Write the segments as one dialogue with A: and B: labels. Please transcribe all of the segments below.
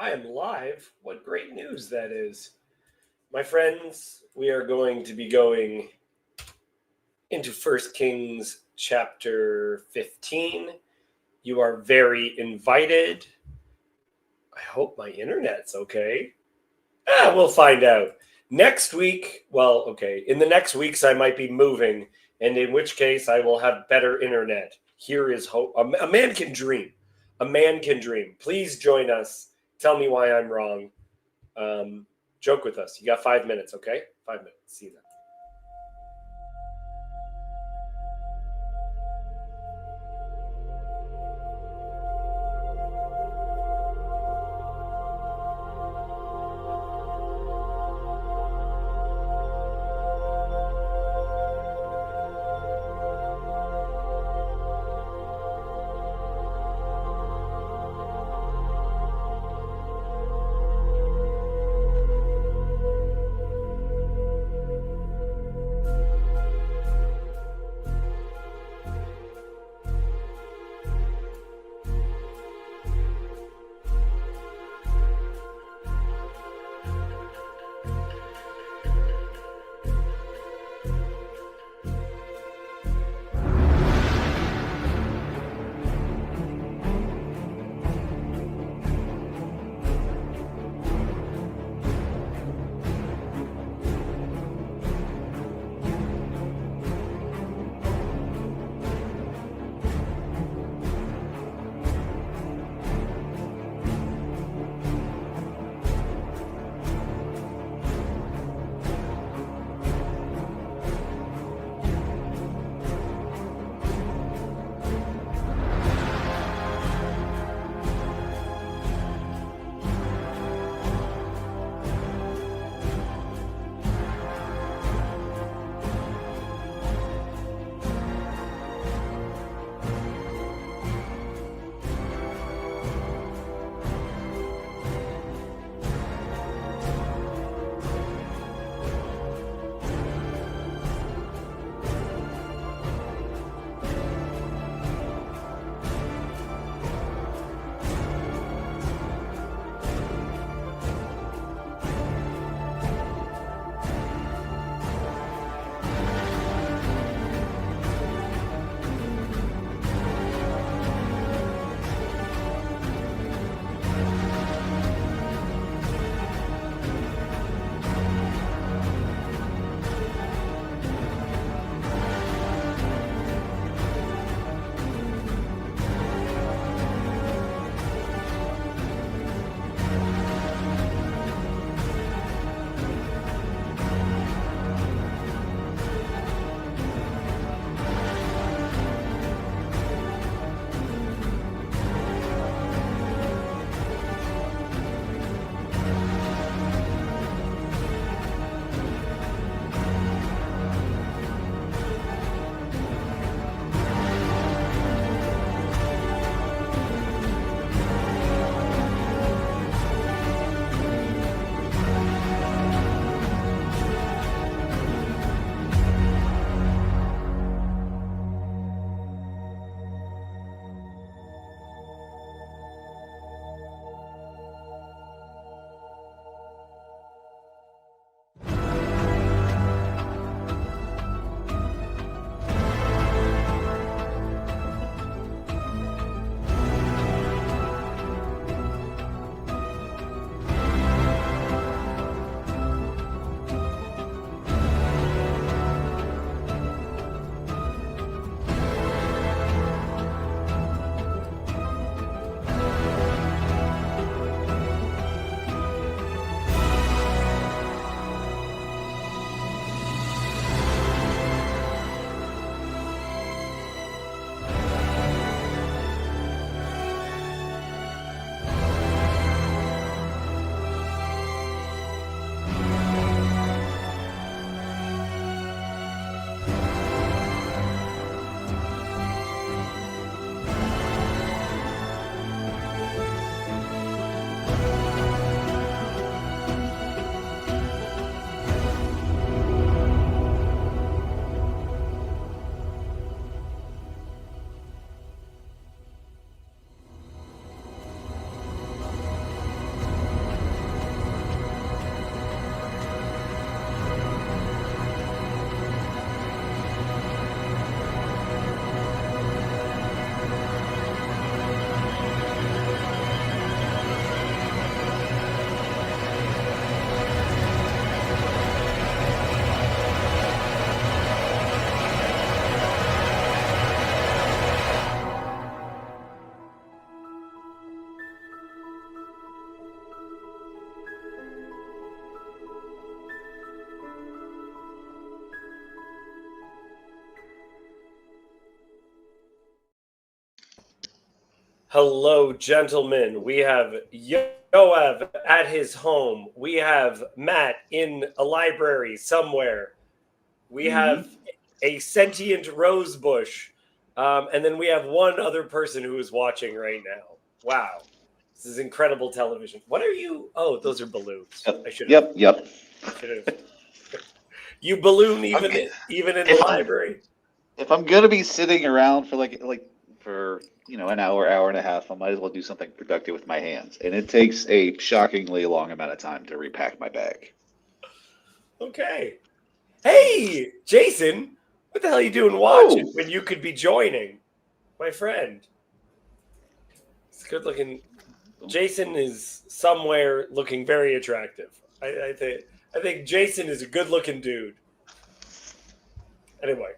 A: I am live. What great news that is. My friends, we are going to be going into First Kings chapter 15. You are very invited. I hope my internet's okay. We'll find out. Next week, in the next weeks I might be moving, and in which case I will have better internet. Here is hope. A man can dream. A man can dream. Please join us. Tell me why I'm wrong. Joke with us. You got 5 minutes, okay? 5 minutes. See you then. Hello, gentlemen. We have Yoav at his home. We have Matt in a library somewhere. We have a sentient rose bush. And then we have one other person who is watching right now. Wow. This is incredible television. What are you? Oh, those are balloons.
B: Yep.
A: I should have.
B: Yep.
A: Should have. You balloon
B: Okay.
A: even in the
B: If I'm
A: library?
B: if I'm gonna be sitting around for for an hour and a half, I might as well do something productive with my hands. And it takes a shockingly long amount of time to repack my bag.
A: Okay. Hey, Jason, what the hell are you doing watching
B: Oh,
A: when you could be joining, my friend? It's good looking. Jason is somewhere looking very attractive. I think Jason is a good looking dude. Anyway,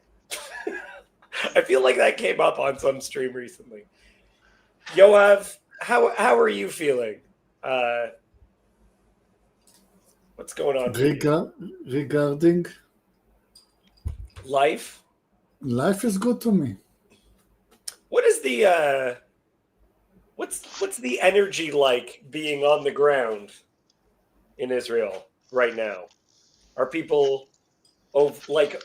A: I feel like that came up on some stream recently. Yoav, how are you feeling? Uh, what's going on for you?
C: Regarding
A: Life?
C: life is good to me.
A: What is the what's the energy like being on the ground in Israel right now? Are people like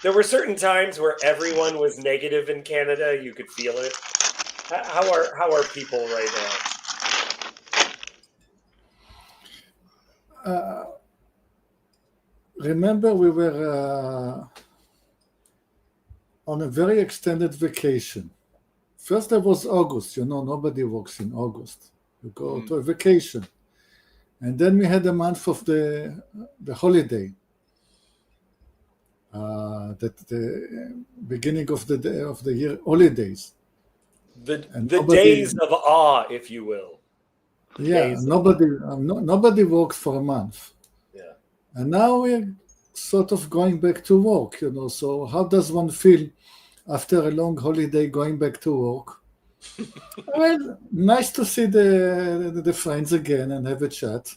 A: there were certain times where everyone was negative in Canada, you could feel it. How are people right
C: Uh, Remember, we were on a very extended vacation. First, there was August. Nobody works in August. You go
A: now?
C: to a vacation, and then we had a month of the holiday. That the beginning of the year holidays, and
A: The days of awe, if you will. The days of
C: nobody worked for a month.
A: yeah.
C: And now we're sort of going back to work, So how does one feel after a long holiday going back to work? Well, nice to see the friends again and have a chat.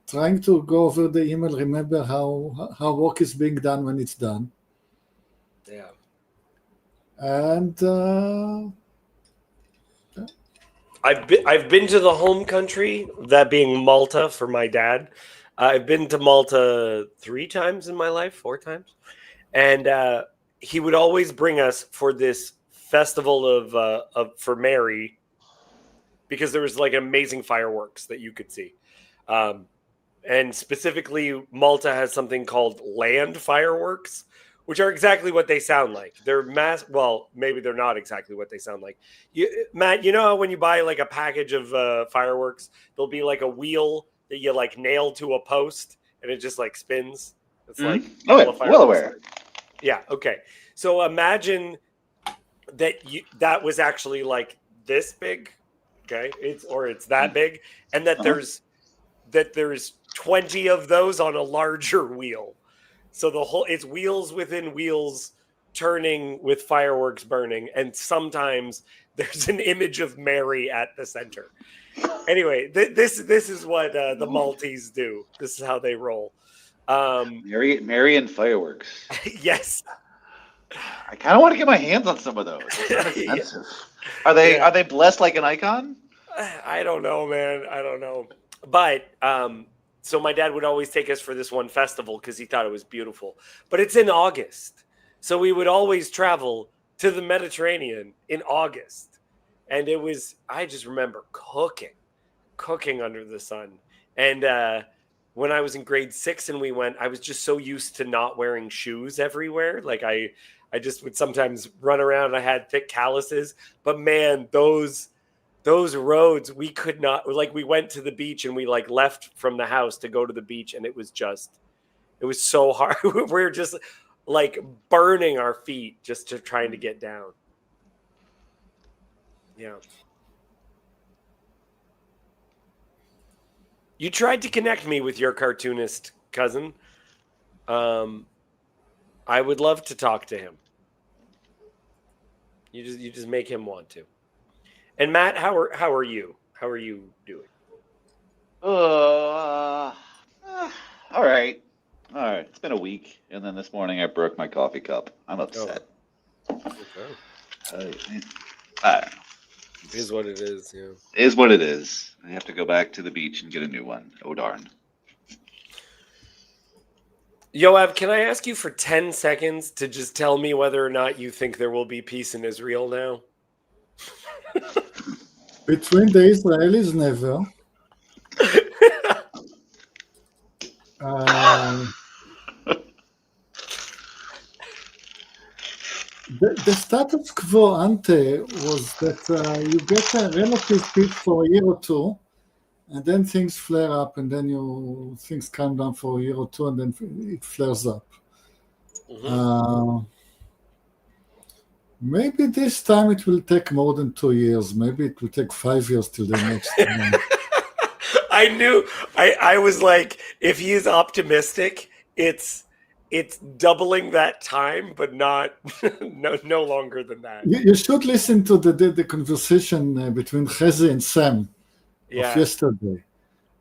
C: Trying to go over the email, remember how work is being done when it's done.
A: Yeah.
C: And
A: I've been to the home country, that being Malta for my dad. I've been to Malta 3 times in my life, 4 times, and he would always bring us for this festival of for Mary, because there was like amazing fireworks that you could see, and specifically Malta has something called land fireworks, which are exactly what they sound like. They're well, maybe they're not exactly what they sound like. Matt, you know how when you buy like a package of fireworks, there'll be like a wheel that you like nail to a post and it just like spins. It's like
B: oh,
A: all the
B: well
A: fireworks.
B: aware.
A: Yeah. Okay. So imagine that was actually like this big. Okay. It's that big, and that there's 20 of those on a larger wheel. So it's wheels within wheels turning with fireworks burning, and sometimes there's an image of Mary at the center. Anyway, this is what the Maltese do. This is how they roll.
B: Mary and fireworks.
A: Yes.
B: I kind of want to get my hands on some of those. They sound expensive. Are they blessed like an icon?
A: I don't know, man. I don't know. But so my dad would always take us for this one festival because he thought it was beautiful. But it's in August. So we would always travel to the Mediterranean in August. And I just remember cooking under the sun. And when I was in grade 6 and we went, I was just so used to not wearing shoes everywhere. Like I just would sometimes run around. I had thick calluses. But man, those roads, we could not, like, we went to the beach and we like left from the house to go to the beach, and it was so hard. We were just like burning our feet just to trying to get down. Yeah. You tried to connect me with your cartoonist cousin. I would love to talk to him. You just make him want to. And Matt, how are you? How are you doing?
B: All right. It's been a week, and then this morning I broke my coffee cup. I'm upset.
A: Okay.
B: I don't know.
A: It is what it is. Yeah.
B: It is what it is. I have to go back to the beach and get a new one. Oh darn.
A: Yoav, can I ask you for 10 seconds to just tell me whether or not you think there will be peace in Israel now?
C: Between the Israelis, never. The status quo ante was that you get a relative peace for a year or two, and then things flare up, and then things calm down for a year or two, and then it flares up. Maybe this time it will take more than 2 years. Maybe it will take 5 years till the next one.
A: I knew. I was like, if he's optimistic, it's doubling that time, but not no longer than that.
C: You should listen to the conversation between Chezi and Sam of yesterday.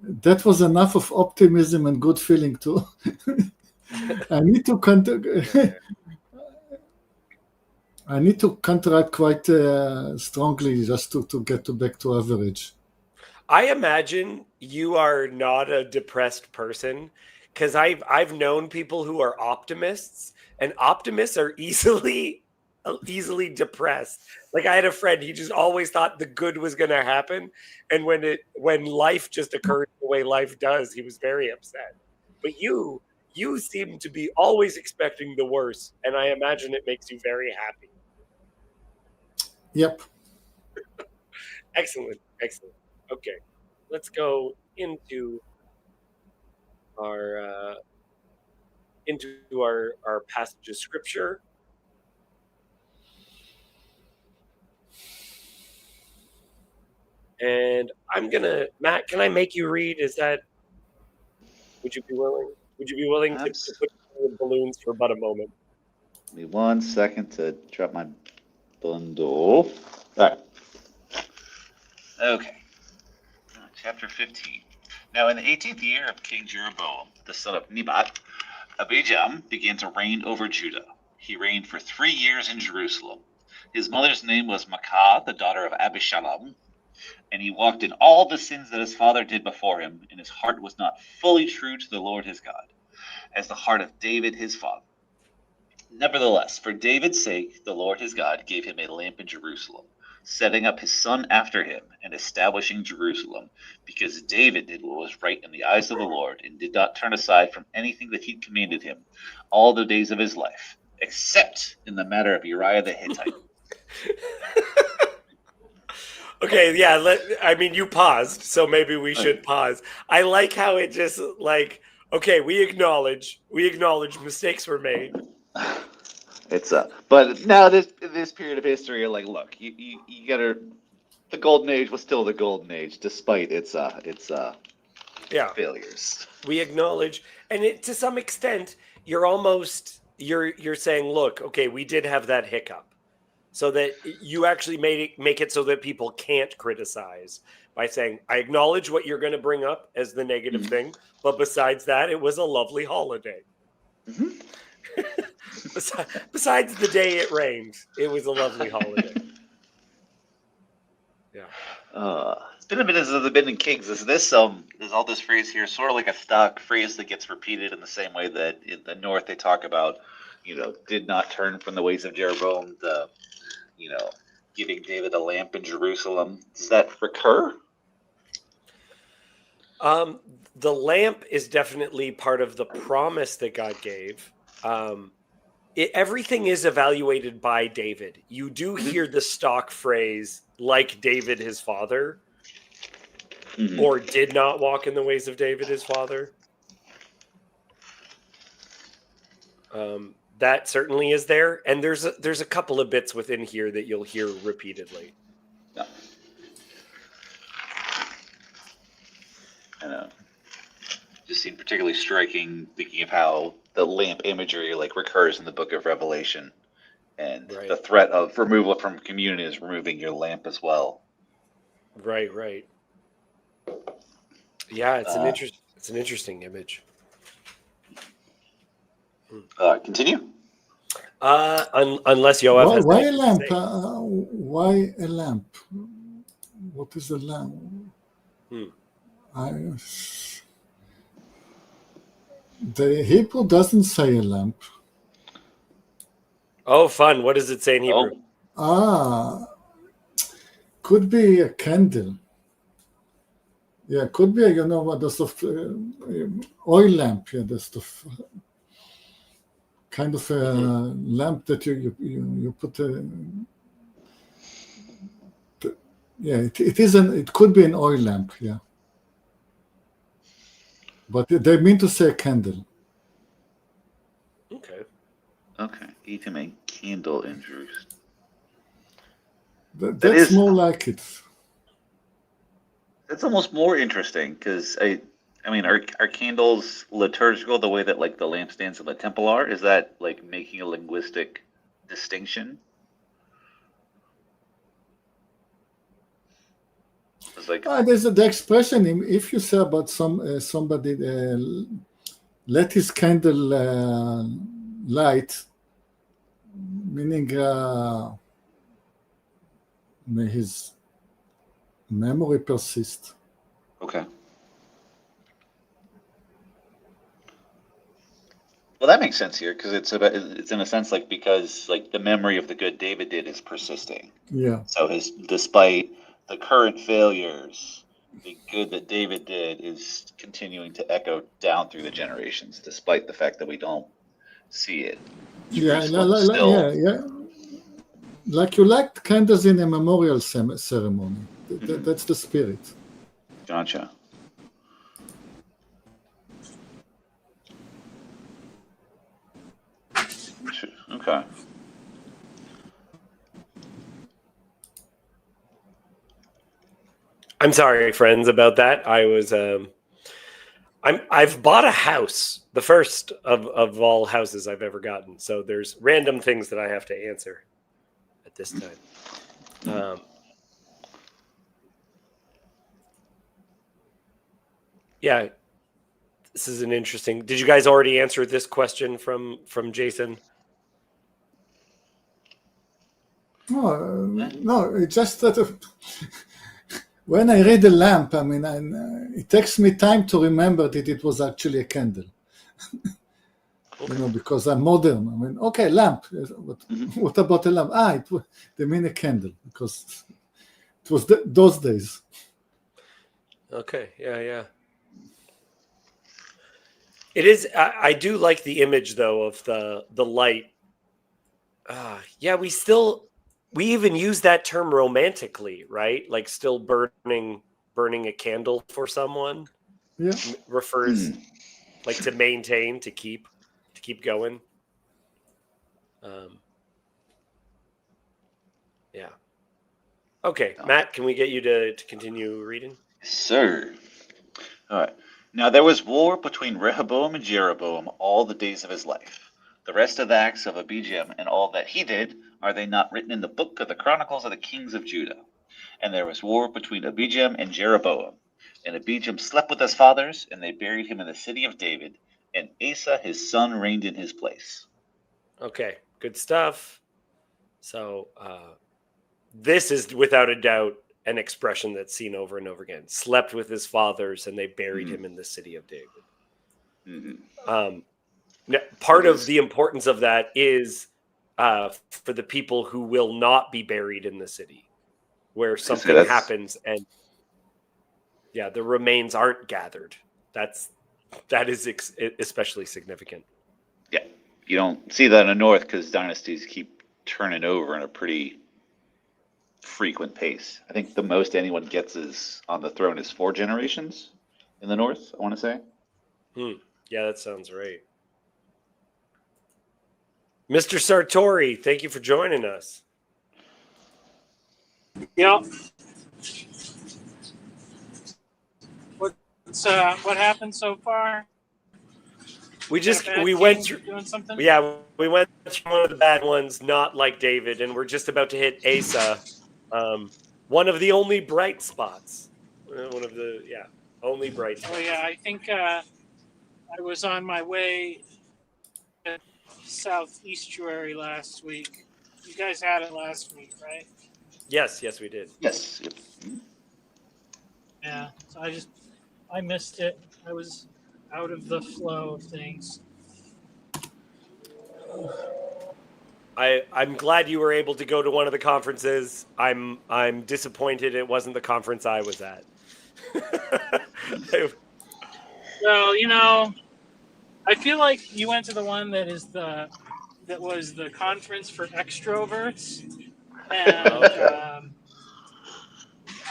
C: That was enough of optimism and good feeling too. I need to counteract quite strongly just to get back to average.
A: I imagine you are not a depressed person, because I've known people who are optimists, and optimists are easily depressed. Like, I had a friend, he just always thought the good was going to happen, and when life just occurred the way life does, he was very upset. But you seem to be always expecting the worst, and I imagine it makes you very happy.
C: Yep.
A: Excellent. Okay, let's go into our passage of scripture. And Matt, can I make you read? Would you be willing? Would you be willing to put the balloons for but a moment?
B: Give me 1 second to drop my bundle. All right. Okay. Chapter 15. Now, in the 18th year of King Jeroboam, the son of Nebat, Abijam began to reign over Judah. He reigned for 3 years in Jerusalem. His mother's name was Maacah, the daughter of Abishalom, and he walked in all the sins that his father did before him, and his heart was not fully true to the Lord his God, as the heart of David his father. Nevertheless, for David's sake, the Lord his God gave him a lamp in Jerusalem, setting up his son after him and establishing Jerusalem, because David did what was right in the eyes of the Lord and did not turn aside from anything that he commanded him all the days of his life, except in the matter of Uriah the Hittite.
A: Okay, yeah. You paused, so maybe we should pause. I like how it just okay, we acknowledge mistakes were made.
B: But now this period of history, like, look, you gotta. The golden age was still the golden age, despite its failures.
A: We acknowledge, and to some extent, you're saying, look, okay, we did have that hiccup, so that you actually make it so that people can't criticize by saying, I acknowledge what you're going to bring up as the negative thing, but besides that, it was a lovely holiday.
B: Mm-hmm.
A: Besides the day it rained, it was a lovely holiday. Yeah.
B: It's been a minute since I've been in Kings. There's all this phrase here, sort of like a stock phrase that gets repeated in the same way that in the North they talk about, did not turn from the ways of Jeroboam, giving David a lamp in Jerusalem. Does that recur?
A: The lamp is definitely part of the promise that God gave. Everything is evaluated by David. You do hear the stock phrase, like David his father, or did not walk in the ways of David his father. That certainly is there, and there's a couple of bits within here that you'll hear repeatedly.
B: Yeah. I know. Just seemed particularly striking, thinking of how the lamp imagery recurs in the book of Revelation, and the threat of removal from community is removing your lamp as well.
A: Right. Yeah, it's an interesting image.
B: Continue.
A: Unless Yoav has
C: why a
A: anything to
C: lamp?
A: say.
C: Why a lamp? What is a lamp? The Hebrew doesn't say a lamp.
A: Oh, fun. What does it say in Hebrew?
C: Could be a candle. Yeah, could be, the stuff, oil lamp. Yeah, the stuff, kind of a lamp that you put. It could be an oil lamp. Yeah, but they mean to say a candle.
B: Okay. Eat him a candle in Jerusalem.
C: That's more like it.
B: That's almost more interesting because I mean, are candles liturgical the way that like the lampstands in the temple are? Is that like making a linguistic distinction? It's like
C: there's the expression. If you say about somebody let his candle light, meaning may his memory persist.
B: Okay. Well, that makes sense here because it's in a sense like because like the memory of the good David did is persisting.
C: Yeah.
B: So despite the current failures, the good that David did is continuing to echo down through the generations, despite the fact that we don't see it.
C: Yeah. Like you light candles in a memorial ceremony. That's the spirit.
B: Gotcha. Okay.
A: I'm sorry, friends, about that. I was I've bought a house, the first of all houses I've ever gotten. So there's random things that I have to answer at this time. Yeah, this is an interesting. Did you guys already answer this question from Jason?
C: No, it's just that when I read the lamp, I mean, it takes me time to remember that it was actually a candle. Because I'm modern. I mean, okay, lamp. But what about a lamp? They mean a candle because it was those days.
A: Okay, yeah. It is. I do like the image though of the light. Yeah, we even use that term romantically, right? Like still burning a candle for someone.
C: Yeah,
A: refers like to maintain, to keep going. Yeah. Okay, Matt, can we get you to continue reading?
B: Sir. All right. Now there was war between Rehoboam and Jeroboam all the days of his life. The rest of the acts of Abijam and all that he did, are they not written in the book of the Chronicles of the Kings of Judah? And there was war between Abijam and Jeroboam. And Abijam slept with his fathers, and they buried him in the city of David. And Asa his son reigned in his place.
A: Okay, good stuff. So this is without a doubt an expression that's seen over and over again. Slept with his fathers, and they buried him in the city of David. Part of the importance of that is for the people who will not be buried in the city, where something happens and the remains aren't gathered. That is especially significant.
B: Yeah, you don't see that in the north because dynasties keep turning over in a pretty frequent pace. I think the most anyone gets is on the throne is 4 generations in the north, I want to say.
A: Yeah, that sounds right. Mr. Sartori, thank you for joining us.
D: Yep. What happened so far?
A: We went through doing something. Yeah, we went through one of the bad ones, not like David, and we're just about to hit Asa, one of the only bright spots. One of the only bright spots.
D: Oh yeah, I think I was on my way to South Estuary last week. You guys had it last week, right?
A: Yes, we did.
B: Yes.
D: Yeah, so I missed it. I was out of the flow of things.
A: I'm glad you were able to go to one of the conferences. I'm disappointed it wasn't the conference I was at.
D: Well, I feel like you went to the one that was the conference for extroverts, and
A: Okay.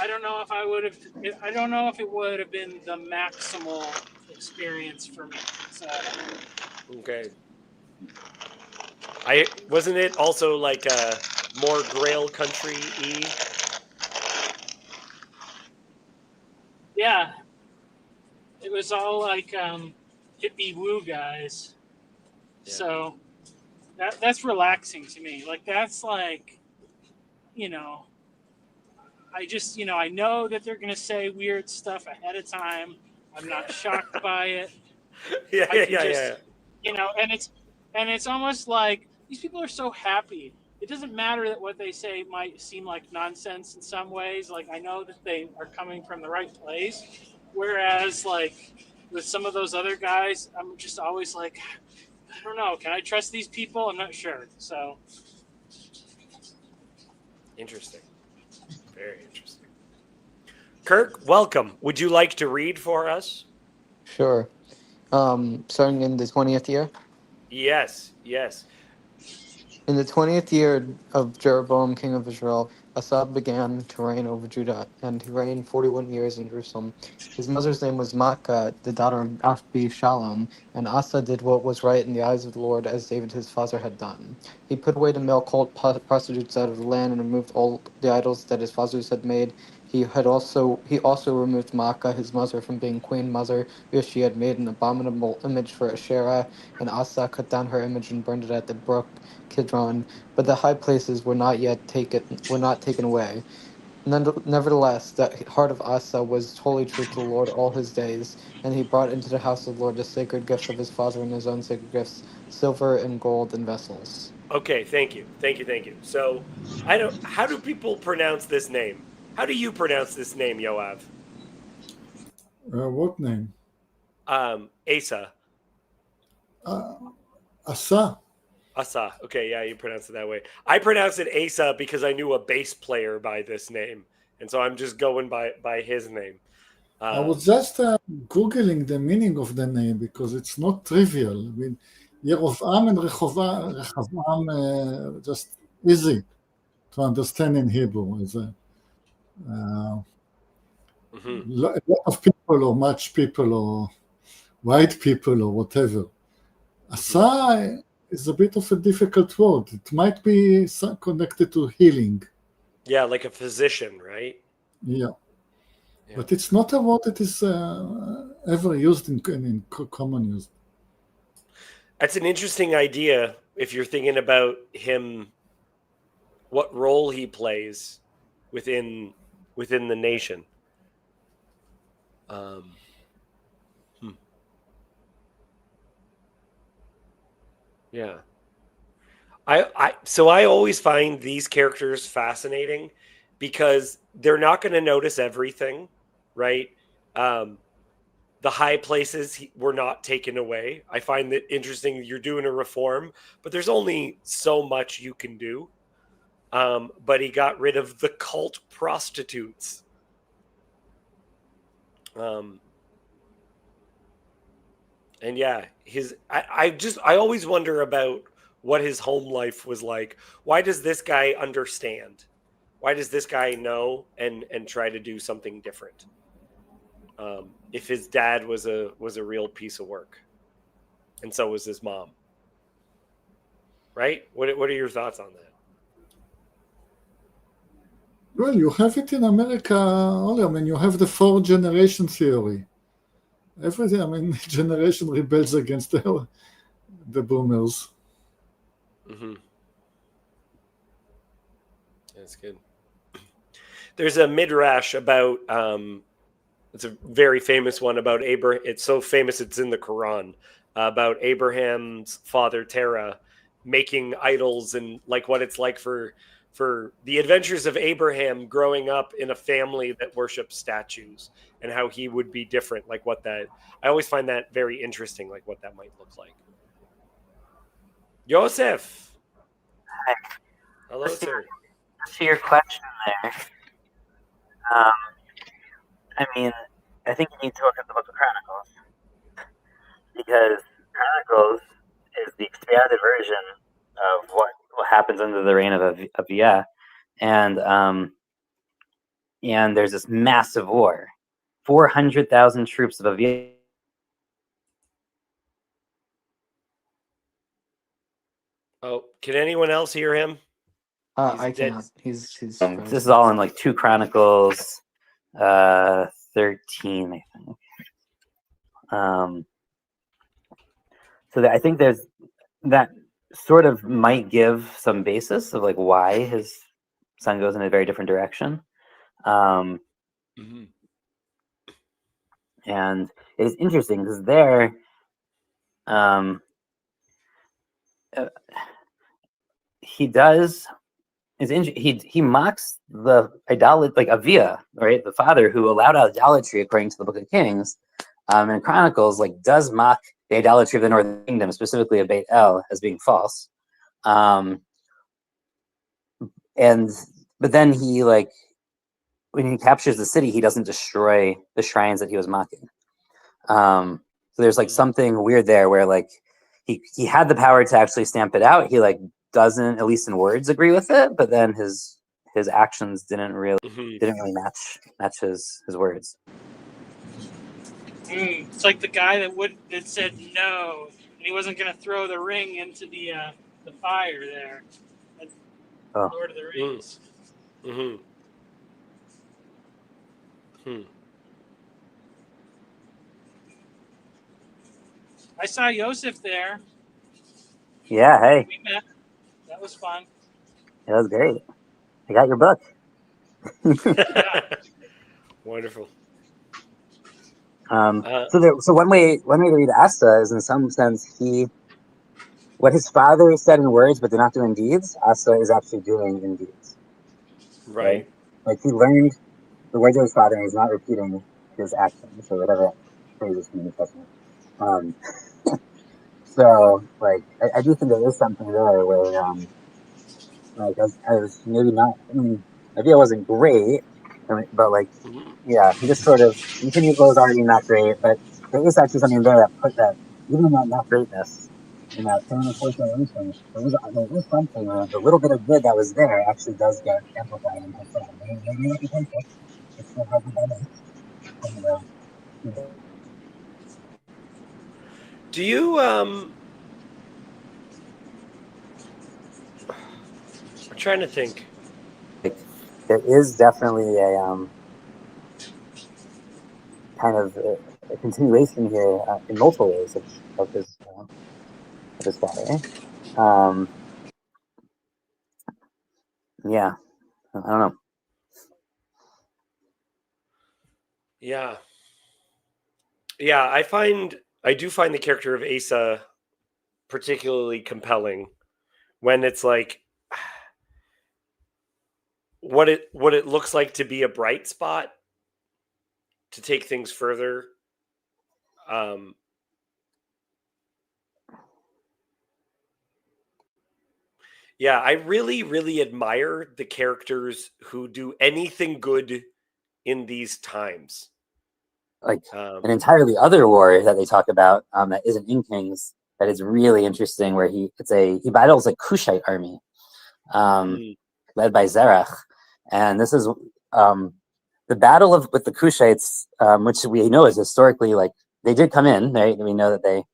D: I don't know if I would have. I don't know if it would have been the maximal experience for me. So
A: Okay. I wasn't it also like a more Grail country
D: yeah, it was all like hippie woo guys.
A: Yeah.
D: So that's relaxing to me. Like that's like, you know, I just I know that they're gonna say weird stuff ahead of time. I'm not shocked by it.
A: Yeah,
D: I
A: yeah,
D: can
A: yeah,
D: just
A: yeah.
D: and it's almost like these people are so happy. It doesn't matter that what they say might seem like nonsense in some ways. Like I know that they are coming from the right place, whereas like with some of those other guys, I'm just always like, I don't know. Can I trust these people? I'm not sure. So
A: Interesting. Very interesting. Kirk, welcome. Would you like to read for us?
E: Sure. Starting in the 20th year.
A: Yes, yes.
E: In the 20th year of Jeroboam, king of Israel, Asa began to reign over Judah, and he reigned 41 years in Jerusalem. His mother's name was Maacah, the daughter of Shalom, and Asa did what was right in the eyes of the Lord, as David his father had done. He put away the male cult prostitutes out of the land and removed all the idols that his fathers had made. He also removed Maacah, his mother, from being queen mother, because she had made an abominable image for Asherah, and Asa cut down her image and burned it at the brook Kidron, but the high places were not taken away. Nevertheless, the heart of Asa was wholly true to the Lord all his days, and he brought into the house of the Lord the sacred gifts of his father and his own sacred gifts, silver and gold and vessels.
A: Okay, thank you. Thank you, thank you. So, I don't how do people pronounce this name? How do you pronounce this name, Yoav?
C: What name?
A: Asa.
C: Uh, Asa.
A: Asa. Okay, yeah, you pronounce it that way. I pronounce it Asa because I knew a bass player by this name, and so I'm just going by his name.
C: I was just Googling the meaning of the name because it's not trivial. I mean, Yerovam and Rehovam, just easy to understand in Hebrew. It's
A: Mhm.
C: a lot of people or much people or white people or whatever. Asa is a bit of a difficult word. It might be connected to healing.
A: Yeah, like a physician, right?
C: Yeah.
A: Yeah.
C: But it's not a word that is ever used in common use.
A: That's an interesting idea if you're thinking about him, what role he plays within the nation. Um, hmm. Yeah. I always find these characters fascinating because they're not going to notice everything, right? Um, the high places were not taken away. I find that interesting. You're doing a reform, but there's only so much you can do. But he got rid of the cult prostitutes. Um, and yeah, I always wonder about what his home life was like. Why does this guy understand? Why does this guy know and try to do something different? If his dad was a real piece of work, and so was his mom, right? What are your thoughts on that?
C: Well, you have it in America only. I mean, you have the 4 generation theory. Everything, I mean, generation rebels against the boomers.
A: Mm-hmm. That's good. There's a midrash about it's a very famous one about Abraham. It's so famous it's in the Quran about Abraham's father Terah making idols and like what it's like for for the adventures of Abraham growing up in a family that worships statues and how he would be different. Like what that, I always find that very interesting, like what that might look like. Joseph.
F: Hi.
A: Hello, sir.
F: To your question there, I mean, I think you need to look at the Book of Chronicles because Chronicles is the expanded version of what happens under the reign of Abia, and there's this massive war, 400,000 troops of Abia.
A: Oh, can anyone else hear him?
E: I cannot. He's
F: This is all in like 2 Chronicles 13, I think. So I think there's that sort of might give some basis of like why his son goes in a very different direction. And it's interesting because there, he does. He mocks the idolatry, like Avia, right, the father who allowed idolatry according to the Book of Kings, and Chronicles, like does mock the idolatry of the Northern Kingdom, specifically of Beit El, as being false. But then he, like, when he captures the city, he doesn't destroy the shrines that he was mocking. So there's like something weird there where like he had the power to actually stamp it out. He like doesn't, at least in words, agree with it, but then his actions didn't really match his words.
D: It's like the guy that said no, and he wasn't going to throw the ring into the fire there. Lord of the Rings. I saw Joseph there.
F: Yeah, hey.
D: We met. That was fun.
F: That was great. I got your book.
A: Wonderful.
F: So one way to read Asa is, in some sense, what his father said in words but did not do in deeds, Asa is actually doing in deeds.
A: Right.
F: Like he learned the words of his father and he's not repeating his actions or whatever phrases from the Testament. So like I do think there is something there where like I was maybe not. I mean, maybe it wasn't great, but like yeah, he just sort of continued what was already not great. But there is actually something there that put that even in that not greatness in that third and fourth generation, there was something. The little bit of good that was there actually does get amplified and fulfilled. Maybe not the perfect. It's still hard to balance.
A: Do you I'm trying to think.
F: Like, there is definitely a kind of a continuation here in multiple ways of his father. Yeah, I don't know.
A: Yeah, I do find the character of Asa particularly compelling when it's like what it looks like to be a bright spot to take things further. Yeah, I really, really admire the characters who do anything good in these times.
F: Like an entirely other war that they talk about that isn't in Kings that is really interesting, where he battles a Cushite army led by Zerach, and this is the battle with the Cushites, which we know is historically, like, they did come in, right? We know that they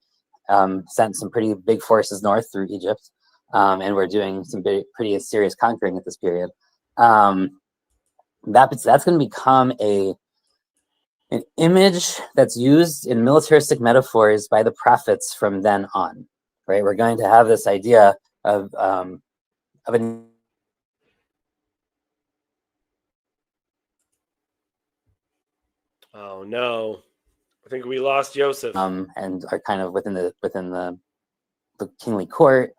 F: sent some pretty big forces north through Egypt, and we're doing some pretty serious conquering at this period. That's going to become an image that's used in militaristic metaphors by the prophets from then on, right? We're going to have this idea of an
A: oh no, I think we lost Joseph.
F: And are kind of within the kingly court.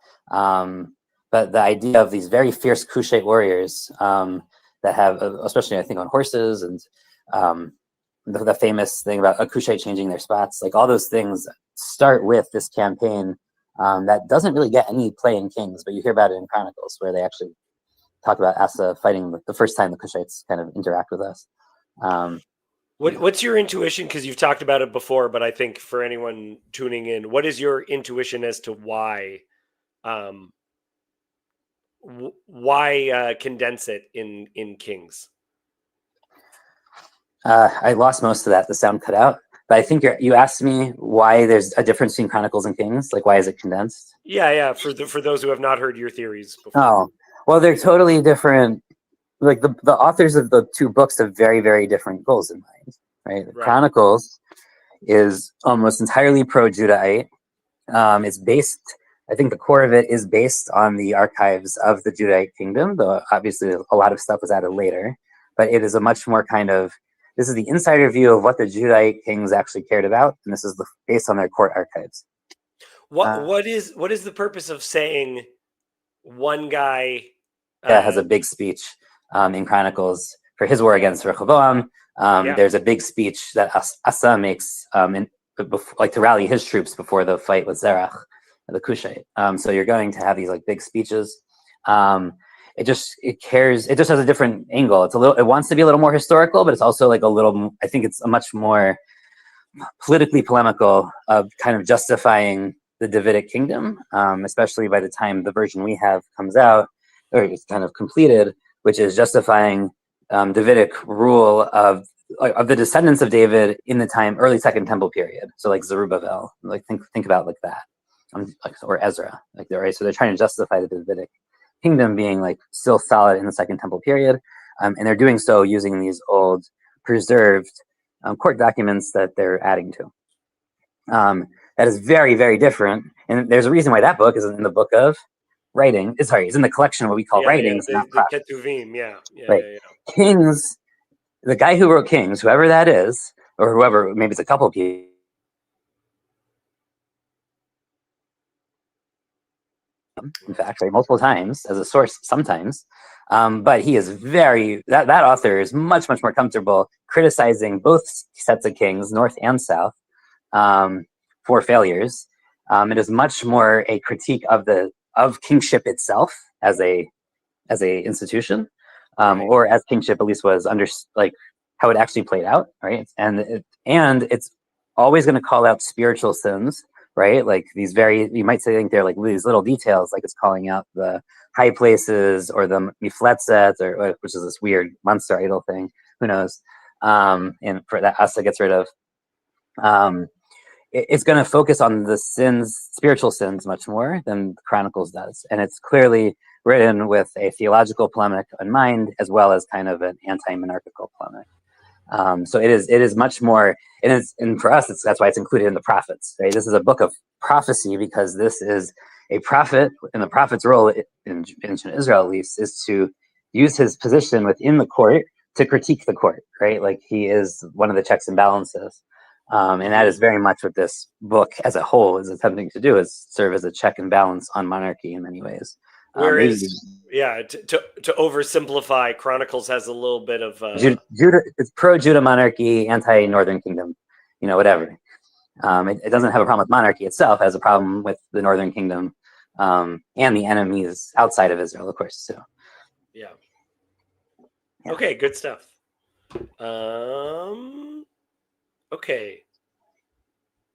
G: But the idea of these very fierce Kushite warriors that have, especially I think on horses, and the famous thing about a Kushite changing their spots, like all those things start with this campaign that doesn't really get any play in Kings, but you hear about it in Chronicles, where they actually talk about Asa fighting the first time the Kushites kind of interact with us.
A: What's your intuition? Because you've talked about it before, but I think for anyone tuning in, what is your intuition as to why condense it in Kings?
G: I lost most of that. The sound cut out. But I think you asked me why there's a difference between Chronicles and Kings. Like, why is it condensed?
A: Yeah. For those who have not heard your theories before.
G: Oh, well, they're totally different. Like the authors of the two books have very, very different goals in mind, right? Chronicles is almost entirely pro-Judahite. It's based, I think the core of it is based on the archives of the Judahite kingdom, though obviously a lot of stuff was added later. But it is a much more kind of, this is the insider view of what the Judahite kings actually cared about, and this is based on their court archives.
A: What is the purpose of saying one guy
G: has a big speech in Chronicles for his war against Rehoboam? There's a big speech that Asa makes like to rally his troops before the fight with Zerach, the Kushite. So you're going to have these like big speeches. It just has a different angle. It wants to be a little more historical, but it's also like I think it's a much more politically polemical of kind of justifying the Davidic kingdom, especially by the time the version we have comes out, or it's kind of completed, which is justifying Davidic rule of the descendants of David in the early Second Temple period. So like Zerubbabel, like think about like that, or Ezra, right. So they're trying to justify the Davidic kingdom being like still solid in the Second Temple period, and they're doing so using these old preserved court documents that they're adding to. That is very, very different, and there's a reason why that book isn't in the book of writing. It's in the collection of what we call writings, not
A: the Ketuvim.
G: Kings. The guy who wrote Kings, whoever that is, or whoever, maybe it's a couple of people. In fact, multiple times as a source sometimes, but he is that author is much, much more comfortable criticizing both sets of kings, North and South, for failures. It is much more a critique of kingship itself as a institution, or as kingship at least was how it actually played out, right? And it's always going to call out spiritual sins, right? Like you might think they're like these little details, like it's calling out the high places or the mifletzet, which is this weird monster idol thing. Who knows? And for that Asa gets rid of. It's going to focus on the spiritual sins, much more than Chronicles does, and it's clearly written with a theological polemic in mind, as well as kind of an anti-monarchical polemic. So it is much more, and for us, that's why it's included in the prophets. Right? This is a book of prophecy because this is a prophet, and the prophet's role in ancient Israel, at least, is to use his position within the court to critique the court. Right? Like he is one of the checks and balances, and that is very much what this book as a whole is attempting to do: is serve as a check and balance on monarchy in many ways.
A: Whereas, to oversimplify, Chronicles has a little bit of
G: Judah. It's pro-Judah monarchy, anti-Northern Kingdom, whatever. It doesn't have a problem with monarchy itself. It has a problem with the Northern Kingdom and the enemies outside of Israel, of course. So,
A: yeah. Okay, good stuff. Okay.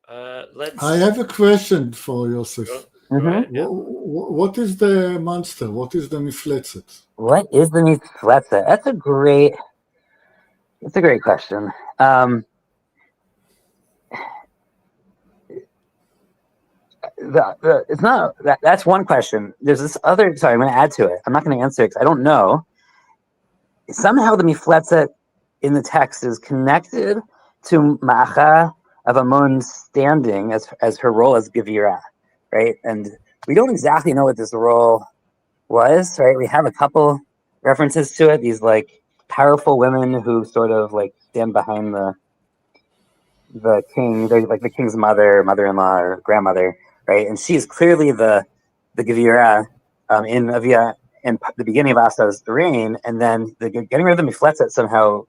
C: I have a question for Yosef.
G: Mm-hmm.
C: What is the monster? What is the mifletzet?
G: What is the mifletzet? That's a great question. It's not that's one question. There's this other. Sorry, I'm going to add to it. I'm not going to answer it because I don't know. Somehow the mifletzet in the text is connected to Ma'acha of Amon's standing as her role as Gevira, right? And we don't exactly know what this role was, right? We have a couple references to it. These like powerful women who sort of like stand behind the king. They're like the king's mother-in-law, or grandmother, right? And she's clearly the Gevira, in Avia in the beginning of Asa's reign, and then getting rid of the Mifletzet somehow.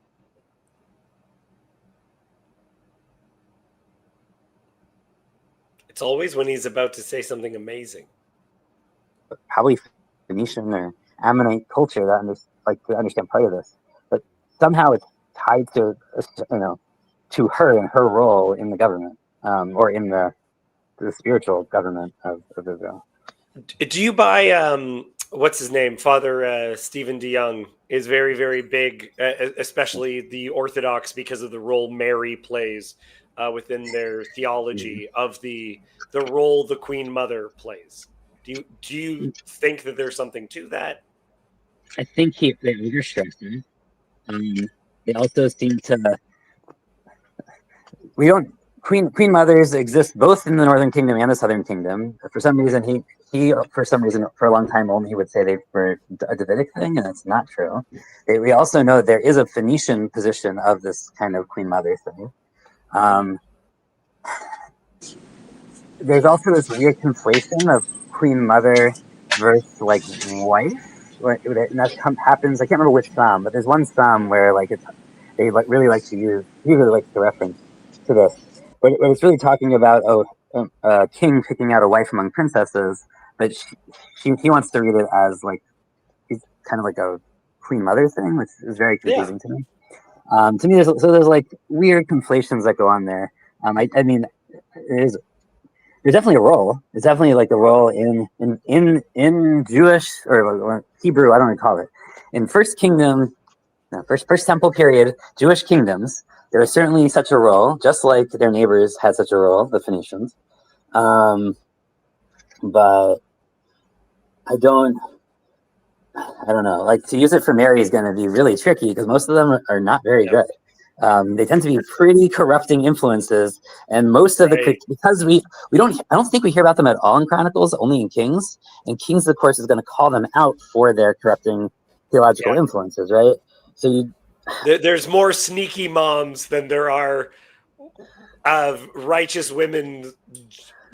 A: It's always when he's about to say something amazing.
G: Probably Phoenician or Ammonite culture that to understand part of this, but somehow it's tied to to her and her role in the government, or in the spiritual government of Israel.
A: Do you buy what's his name? Father Stephen DeYoung is very, very big, especially the Orthodox, because of the role Mary plays within their theology of the role the Queen Mother plays. Do you think that there's something to that?
G: I think they overstress it. They also seem to. We don't. Queen mothers exist both in the Northern Kingdom and the Southern Kingdom. For some reason, he for a long time only would say they were a Davidic thing, and it's not true. We also know there is a Phoenician position of this kind of Queen Mother thing. There's also this weird conflation of Queen Mother versus wife, and that happens. I can't remember which psalm, but there's one psalm where they really like to use. He really likes to reference to this, but it's really talking about a king picking out a wife among princesses, but he wants to read it as he's kind of like a Queen Mother thing, which is very confusing to me. To me, there's weird conflations that go on there. I mean, there's definitely a role. There's definitely a role in Jewish or Hebrew. I don't know what to call it. In First Kingdom, first Temple period, Jewish kingdoms, there was certainly such a role, just like their neighbors had such a role, the Phoenicians. But I don't know. To use it for Mary is going to be really tricky because most of them are not very good. They tend to be pretty corrupting influences, and most of because I don't think we hear about them at all in Chronicles, only in Kings. And Kings, of course, is going to call them out for their corrupting theological influences, right? So
A: there's more sneaky moms than there are righteous women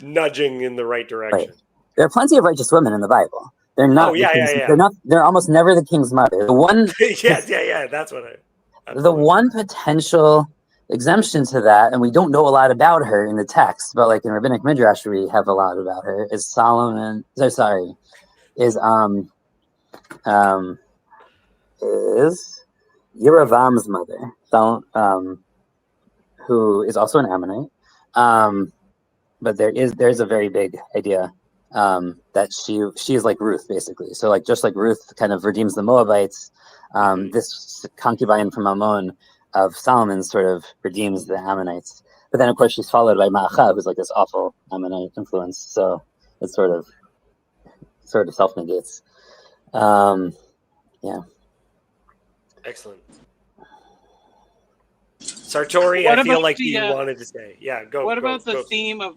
A: nudging in the right direction.
G: Right. There are plenty of righteous women in the Bible. They're not.
A: Oh yeah,
G: They're not. They're almost never the king's mother. The one.
A: yeah. That's what
G: the one potential exemption to that, and we don't know a lot about her in the text, but in Rabbinic Midrash we have a lot about her. Is Yeravam's mother, who is also an Ammonite. But there's a very big idea that she is like Ruth, basically. So just like Ruth kind of redeems the Moabites, this concubine from Ammon of Solomon sort of redeems the Ammonites. But then of course she's followed by Ma'acha, who's this awful Ammonite influence. So it sort of self-negates. Yeah.
A: Excellent. Sartori, I feel like you wanted to say. Yeah, go.
D: What about the theme of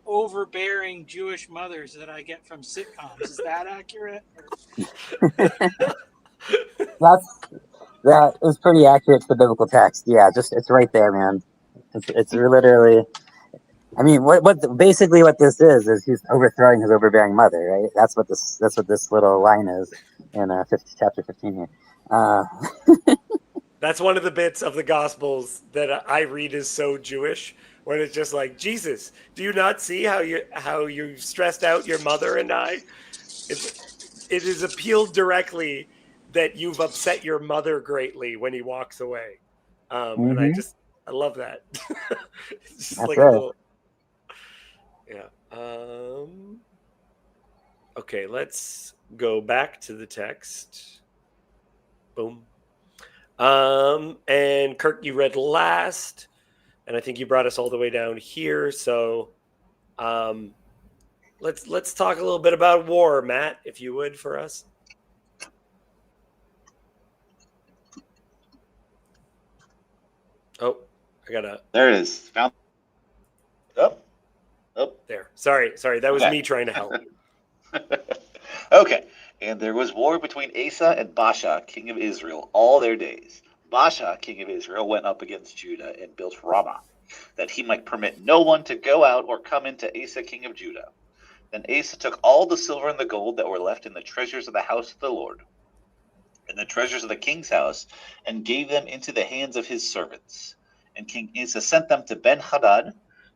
D: overbearing Jewish mothers that I get from sitcoms? Is that accurate?
G: That is pretty accurate to the biblical text. Yeah, it's right there, man. It's literally. I mean, what basically what this is he's overthrowing his overbearing mother, right? That's what this little line is in chapter 15 here.
A: That's one of the bits of the Gospels that I read is so Jewish, when it's just Jesus, do you not see how you stressed out your mother and I? It is appealed directly that you've upset your mother greatly when he walks away, and I love that. It's just a little, yeah. Okay, let's go back to the text. Boom. And Kirk, you read last, and I think you brought us all the way down here. So, let's talk a little bit about war, Matt, if you would, for us. Oh, I gotta.
B: There it is. Found. Oh.
A: There. Sorry. That was me trying to help.
B: Okay. And there was war between Asa and Baasha, king of Israel, all their days. Baasha, king of Israel, went up against Judah and built Ramah, that he might permit no one to go out or come into Asa, king of Judah. Then Asa took all the silver and the gold that were left in the treasures of the house of the Lord, and the treasures of the king's house, and gave them into the hands of his servants. And King Asa sent them to Ben-Hadad,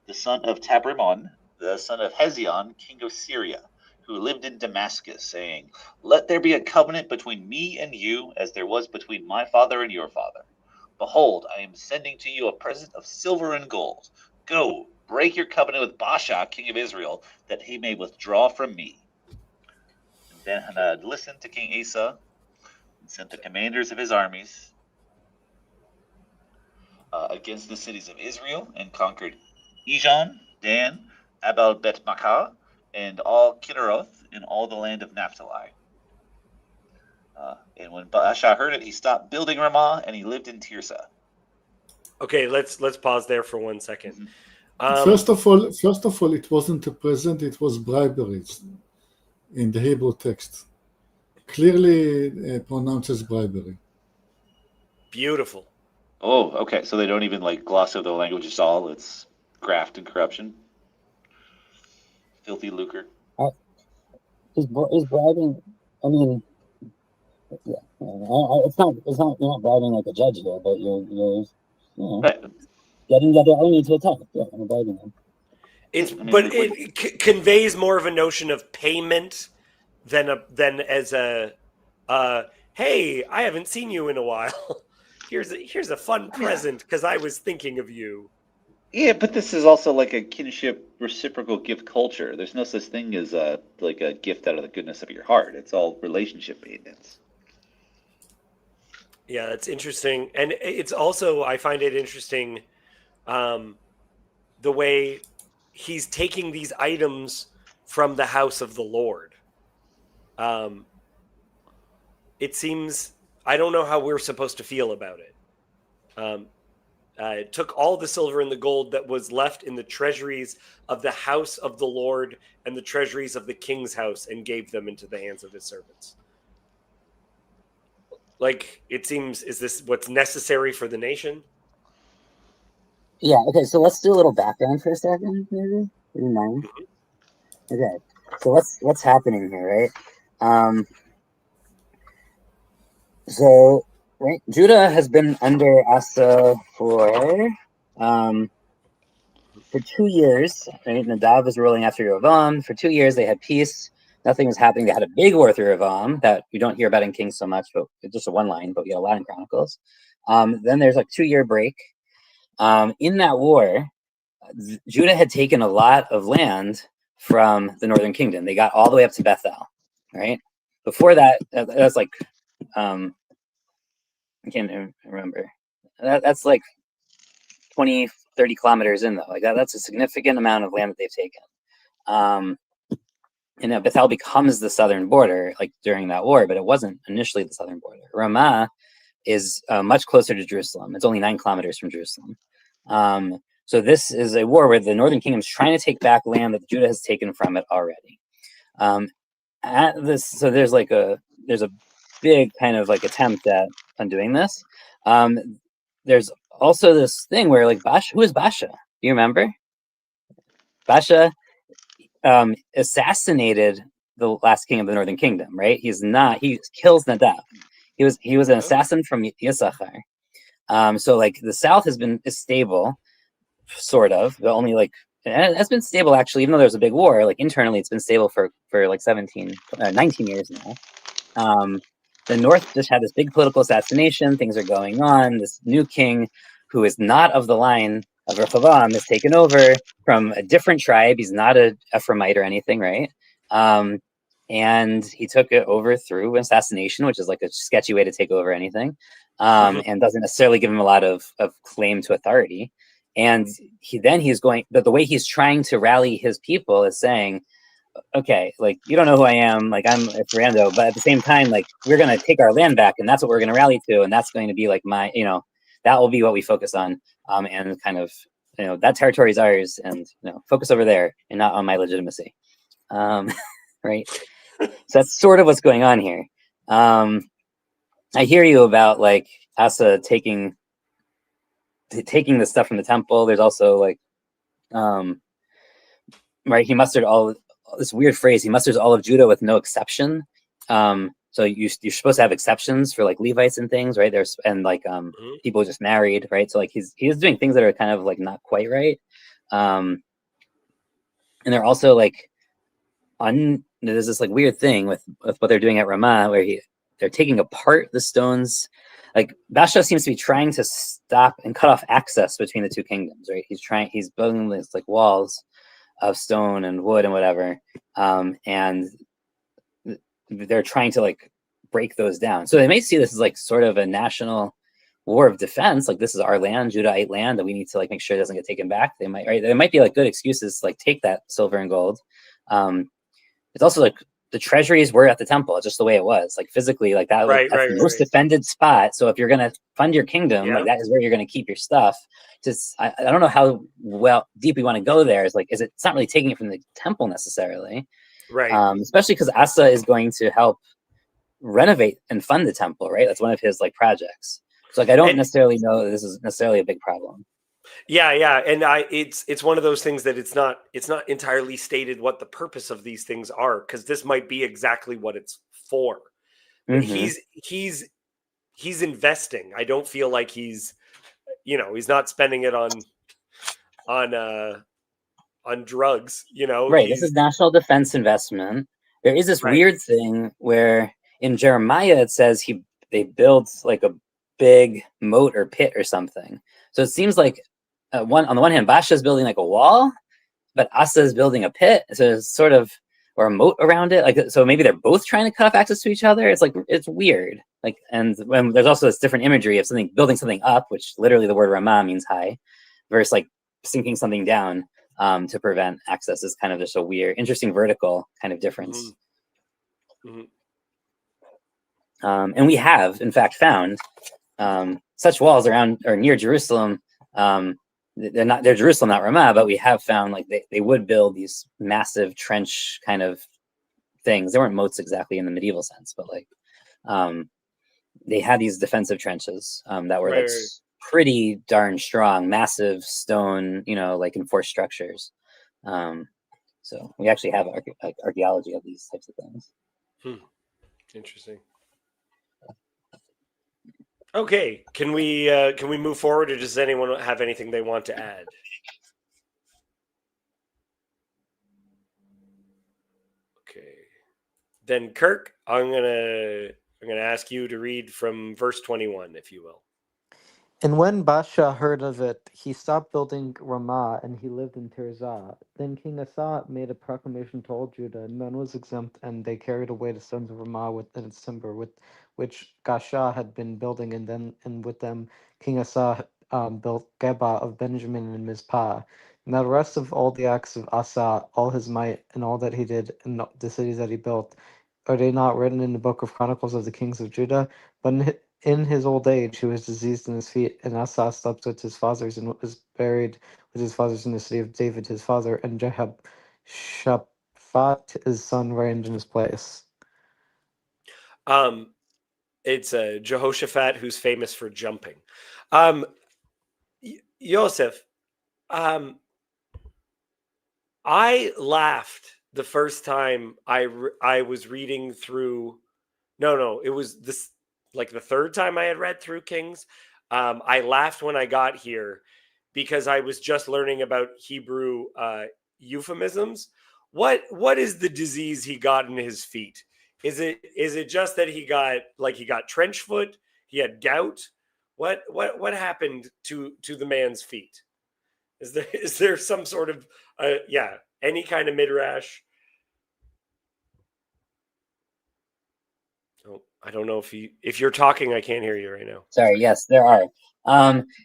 B: the son of Tabrimon, the son of Hezion, king of Syria, who lived in Damascus, saying, "Let there be a covenant between me and you, as there was between my father and your father. Behold, I am sending to you a present of silver and gold. Go, break your covenant with Baasha, king of Israel, that he may withdraw from me." And Ben-Hadad listened to King Asa and sent the commanders of his armies against the cities of Israel, and conquered Ijon, Dan, Abel Bet Makkah, and all Kinneroth, and all the land of Naphtali. And when Baasha heard it, he stopped building Ramah, and he lived in Tirzah.
A: Okay, let's pause there for 1 second.
C: First of all, it wasn't a present; it was bribery in the Hebrew text. Clearly pronounces bribery.
A: Beautiful.
B: Oh, okay. So they don't even like gloss over the language at all. It's graft and corruption. Filthy lucre.
F: Is bribing? I mean, yeah. It's not. You're not bribing like a judge here, but you're
B: Right.
F: getting the other army to attack. Yeah, I'm bribing them.
A: It conveys more of a notion of payment than as a hey, I haven't seen you in a while. Here's a fun present because I was thinking of you.
B: Yeah, but this is also like a kinship reciprocal gift culture. There's no such thing as like a gift out of the goodness of your heart. It's all relationship maintenance.
A: Yeah, that's interesting. And it's also, I find it interesting the way he's taking these items from the house of the Lord. It seems, I don't know how we're supposed to feel about it. It took all the silver and the gold that was left in the treasuries of the house of the Lord and the treasuries of the king's house and gave them into the hands of his servants. Like, it seems, is this what's necessary for the nation?
F: Yeah. Okay. So let's do a little background for a second, maybe. Do you mind? Okay. So what's happening here, right? So right, Judah has been under Asa for 2 years. Right, Nadav was ruling after Rehoboam. For 2 years, they had peace. Nothing was happening. They had a big war through Rehoboam that we don't hear about in Kings so much, but it's just a one line, but we get a lot in Chronicles. Then there's like 2-year break. In that war, Judah had taken a lot of land from the northern kingdom. They got all the way up to Bethel, right? Before that, that's like, I can't remember. That's like 20, 30 kilometers in though. Like that's a significant amount of land that they've taken. And Bethel becomes the southern border, like during that war, but it wasn't initially the southern border. Ramah is much closer to Jerusalem. It's only 9 kilometers from Jerusalem. So this is a war where the northern kingdom is trying to take back land that Judah has taken from it already. So there's a big kind of like attempt at undoing this. There's also this thing where like Baasha, who is Baasha? Do you remember? Baasha assassinated the last king of the northern kingdom, right? He kills Nadav. He was an assassin from Issachar. So like the south is stable, sort of, but only like it's been stable actually, even though there's a big war. Like internally, it's been stable for like 19 years now. The north just had this big political assassination. Things are going on. This new king, who is not of the line of Rehoboam, is taken over from a different tribe. He's not an Ephraimite or anything, right? And he took it over through an assassination, which is like a sketchy way to take over anything, and doesn't necessarily give him a lot of claim to authority. And he's going, but the way he's trying to rally his people is saying, okay, like, you don't know who I am, like, I'm a Ferrando, but at the same time, like, we're going to take our land back, and that's what we're going to rally to, and that's going to be, like, that will be what we focus on, and kind of, that territory is ours, and, focus over there, and not on my legitimacy, right? So that's sort of what's going on here. I hear you about, like, Asa taking the stuff from the temple. There's also, like, right, he mustered all
G: this weird phrase. He musters all of Judah with no exception. So you're supposed to have exceptions for like Levites and things, right? There's and like people just married, right? So like he's doing things that are kind of like not quite right. And they're also like there's this like weird thing with what they're doing at Ramah where they're taking apart the stones. Like Baasha seems to be trying to stop and cut off access between the two kingdoms, right? He's building these like walls of stone and wood and whatever, and they're trying to like break those down. So they may see this as like sort of a national war of defense. Like this is our land, Judahite land, that we need to like make sure it doesn't get taken back. They might, right? There might be like good excuses to like take that silver and gold. It's also like the treasuries were at the temple, just the way it was. Like physically, like that's the most defended spot. So if you're gonna fund your kingdom, like that is where you're gonna keep your stuff. Just I don't know how deep we want to go there. It's not really taking it from the temple necessarily. Right. Especially because Asa is going to help renovate and fund the temple, right? That's one of his like projects. So like I don't necessarily know that this is necessarily a big problem.
A: Yeah, and it's one of those things that it's not entirely stated what the purpose of these things are, because this might be exactly what it's for. Mm-hmm. He's investing. I don't feel like he's not spending it on drugs,
G: Right. This is national defense investment. There is this weird thing where in Jeremiah it says they build like a big moat or pit or something. So it seems like on the one hand, Baasha is building like a wall, but Asa is building a pit. So it's sort of or a moat around it. Like so maybe they're both trying to cut off access to each other. It's like it's weird. Like and there's also this different imagery of building something up, which literally the word Ramah means high, versus like sinking something down. To prevent access is kind of just a weird, interesting vertical kind of difference. Mm-hmm. And we have, in fact, found such walls around or near Jerusalem. They're Jerusalem, not Ramah, but we have found like they would build these massive trench kind of things. They weren't moats exactly in the medieval sense, but like they had these defensive trenches that were like pretty darn strong, massive stone, like enforced structures. So we actually have archaeology of these types of things.
A: Interesting. Okay, can we move forward, or does anyone have anything they want to add? Okay, then Kirk, I'm gonna ask you to read from verse 21, if you will.
E: And when Baasha heard of it, he stopped building Ramah, and he lived in Tirzah. Then King Asa made a proclamation to all Judah, and none was exempt, and they carried away the stones of Ramah and its timber, with which Baasha had been building, and with them King Asa built Geba of Benjamin and Mizpah. Now the rest of all the acts of Asa, all his might, and all that he did, and the cities that he built, are they not written in the book of Chronicles of the kings of Judah? But in his old age, he was diseased in his feet, and Asa slept with his fathers and was buried with his fathers in the city of David, his father, and Jehoshaphat, his son, reigned in his place.
A: It's Jehoshaphat, who's famous for jumping. Yosef, I laughed the first time I was reading through. No, it was this. Like the third time I had read through Kings, I laughed when I got here because I was just learning about Hebrew euphemisms. What is the disease he got in his feet? Is it just that he got trench foot? He had gout. What happened to the man's feet? Is there some sort of any kind of midrash? I don't know if you're talking, I can't hear you right now.
G: Sorry. Yes, there are.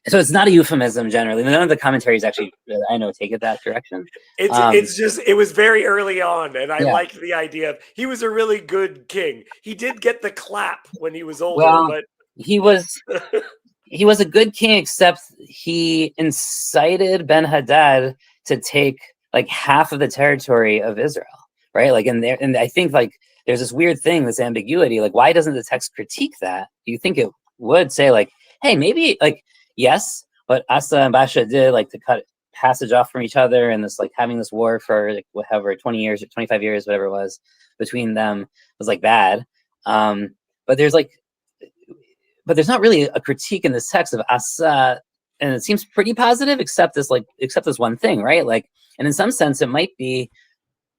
G: So it's not a euphemism generally. None of the commentaries actually, I know, take it that direction.
A: It's just it was very early on, and I liked the idea of he was a really good king. He did get the clap when he was older, but
G: he was a good king, except he incited Ben-Hadad to take like half of the territory of Israel, right? Like and I think like. There's this weird thing, this ambiguity. Like, why doesn't the text critique that? You think it would say, like, hey, maybe, like, yes, what Asa and Baasha did, like, to cut passage off from each other, and this like having this war for like whatever 20 years or 25 years, whatever it was between them was like bad. But there's not really a critique in this text of Asa, and it seems pretty positive, except this one thing, right? Like, and in some sense, it might be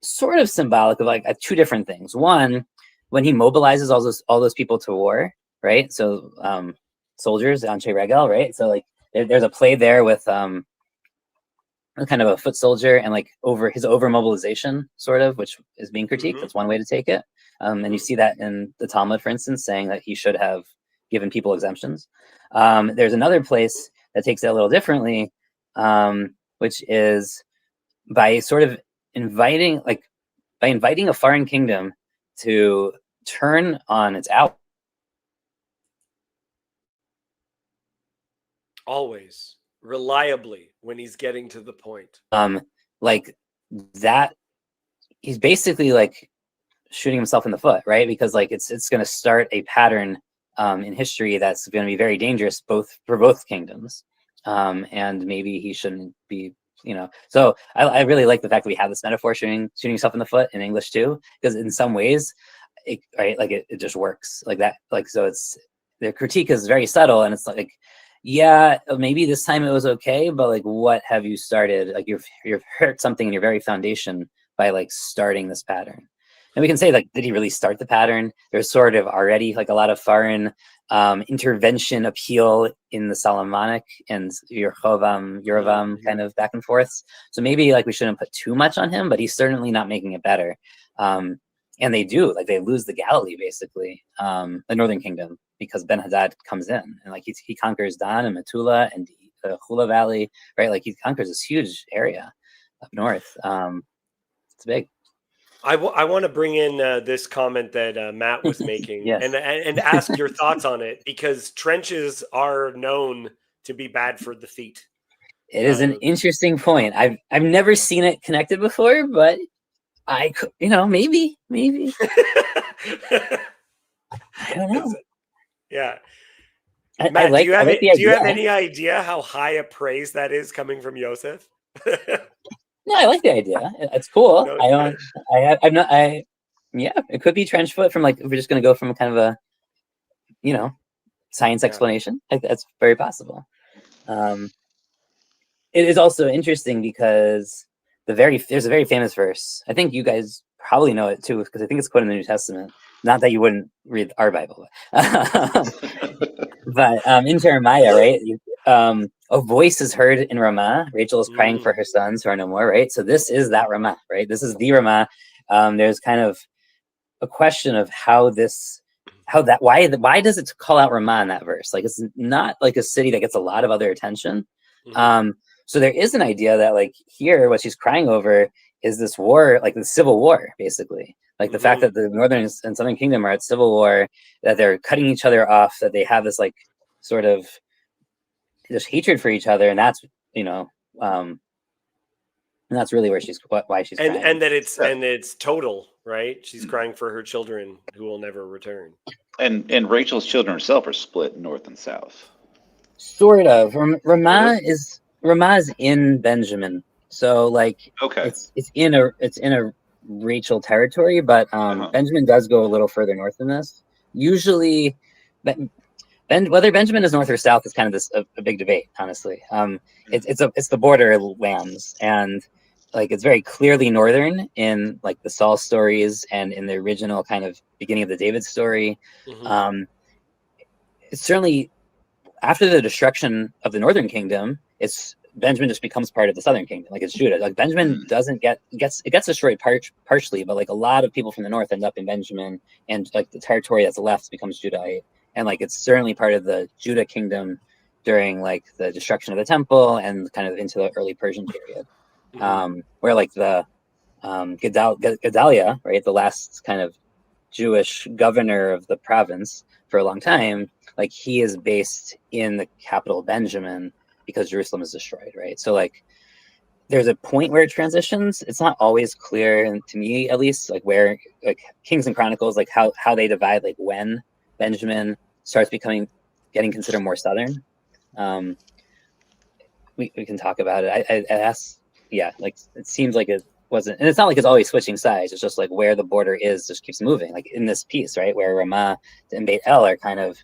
G: sort of symbolic of like two different things. One, when he mobilizes all those people to war, right? So soldiers, Anshe Regel, right? So like there's a play there with kind of a foot soldier and like over mobilization, sort of, which is being critiqued. That's one way to take it. And you see that in the Talmud, for instance, saying that he should have given people exemptions. There's another place that takes it a little differently, which is by sort of inviting a foreign kingdom to turn on its ally.
A: Always reliably when he's getting to the point.
G: Like that, he's basically like shooting himself in the foot, right? Because like it's going to start a pattern in history that's going to be very dangerous for both kingdoms. And maybe he shouldn't be, So I really like the fact that we have this metaphor shooting yourself in the foot in English too, because in some ways, it just works like that. Like, so the critique is very subtle, and it's like, yeah, maybe this time it was okay, but like, what have you started? Like, you've hurt something in your very foundation by like starting this pattern. And we can say, like, did he really start the pattern? There's sort of already like a lot of foreign intervention appeal in the Solomonic and Yerovam kind of back and forths. So maybe like we shouldn't put too much on him, but he's certainly not making it better. And they do, like, they lose the Galilee, basically, the Northern Kingdom, because Ben-Hadad comes in and like he conquers Dan and Metula and the Hula Valley, right? Like he conquers this huge area up north. It's big.
A: I want to bring in this comment that Matt was making
G: Yes.
A: and ask your thoughts on it, because trenches are known to be bad for the feet.
G: It is an interesting point. I've never seen it connected before, but I could, maybe. I don't know.
A: Yeah.
G: Matt, do
A: you have any idea how high a praise that is coming from Yosef?
G: No, I like the idea. It's cool. It could be trench foot from like, if we're just going to go from kind of a, science explanation. That's very possible. It is also interesting because there's a very famous verse. I think you guys probably know it too, because I think it's quoted in the New Testament. Not that you wouldn't read our Bible, but in Jeremiah, right? A voice is heard in Ramah. Rachel is crying for her sons who are no more, right? So this is that Ramah, right? This is the Ramah. There's kind of a question of why does it call out Ramah in that verse? Like, it's not like a city that gets a lot of other attention. So there is an idea that like here, what she's crying over is this war, like the civil war, basically. Like the fact that the Northern and Southern Kingdom are at civil war, that they're cutting each other off, that they have this like sort of this hatred for each other, and that's and that's really why she's crying.
A: And that it's total, right? She's crying for her children who will never return.
B: And Rachel's children herself are split north and south.
G: Sort of. Ramah is in Benjamin, so like it's in a Rachel territory, but Benjamin does go a little further north than this. Usually, whether Benjamin is north or south is kind of a big debate, honestly. It's the border lands, and like it's very clearly northern in like the Saul stories and in the original kind of beginning of the David story. It's certainly after the destruction of the Northern Kingdom, Benjamin just becomes part of the Southern Kingdom, like it's Judah. Like Benjamin gets destroyed partially, but like a lot of people from the north end up in Benjamin, and like the territory that's left becomes Judahite, and like it's certainly part of the Judah kingdom during like the destruction of the temple and kind of into the early Persian period, where like the Gedaliah, right, the last kind of Jewish governor of the province for a long time, like he is based in the capital Benjamin, because Jerusalem is destroyed, right? So like there's a point where it transitions. It's not always clear, and to me at least, like where like Kings and Chronicles, like how they divide, like when Benjamin starts getting considered more southern. we can talk about it. I asked, yeah, like it seems like it wasn't, and it's not like it's always switching sides. It's just like where the border is just keeps moving. Like in this piece, right, where Ramah and Beit El are kind of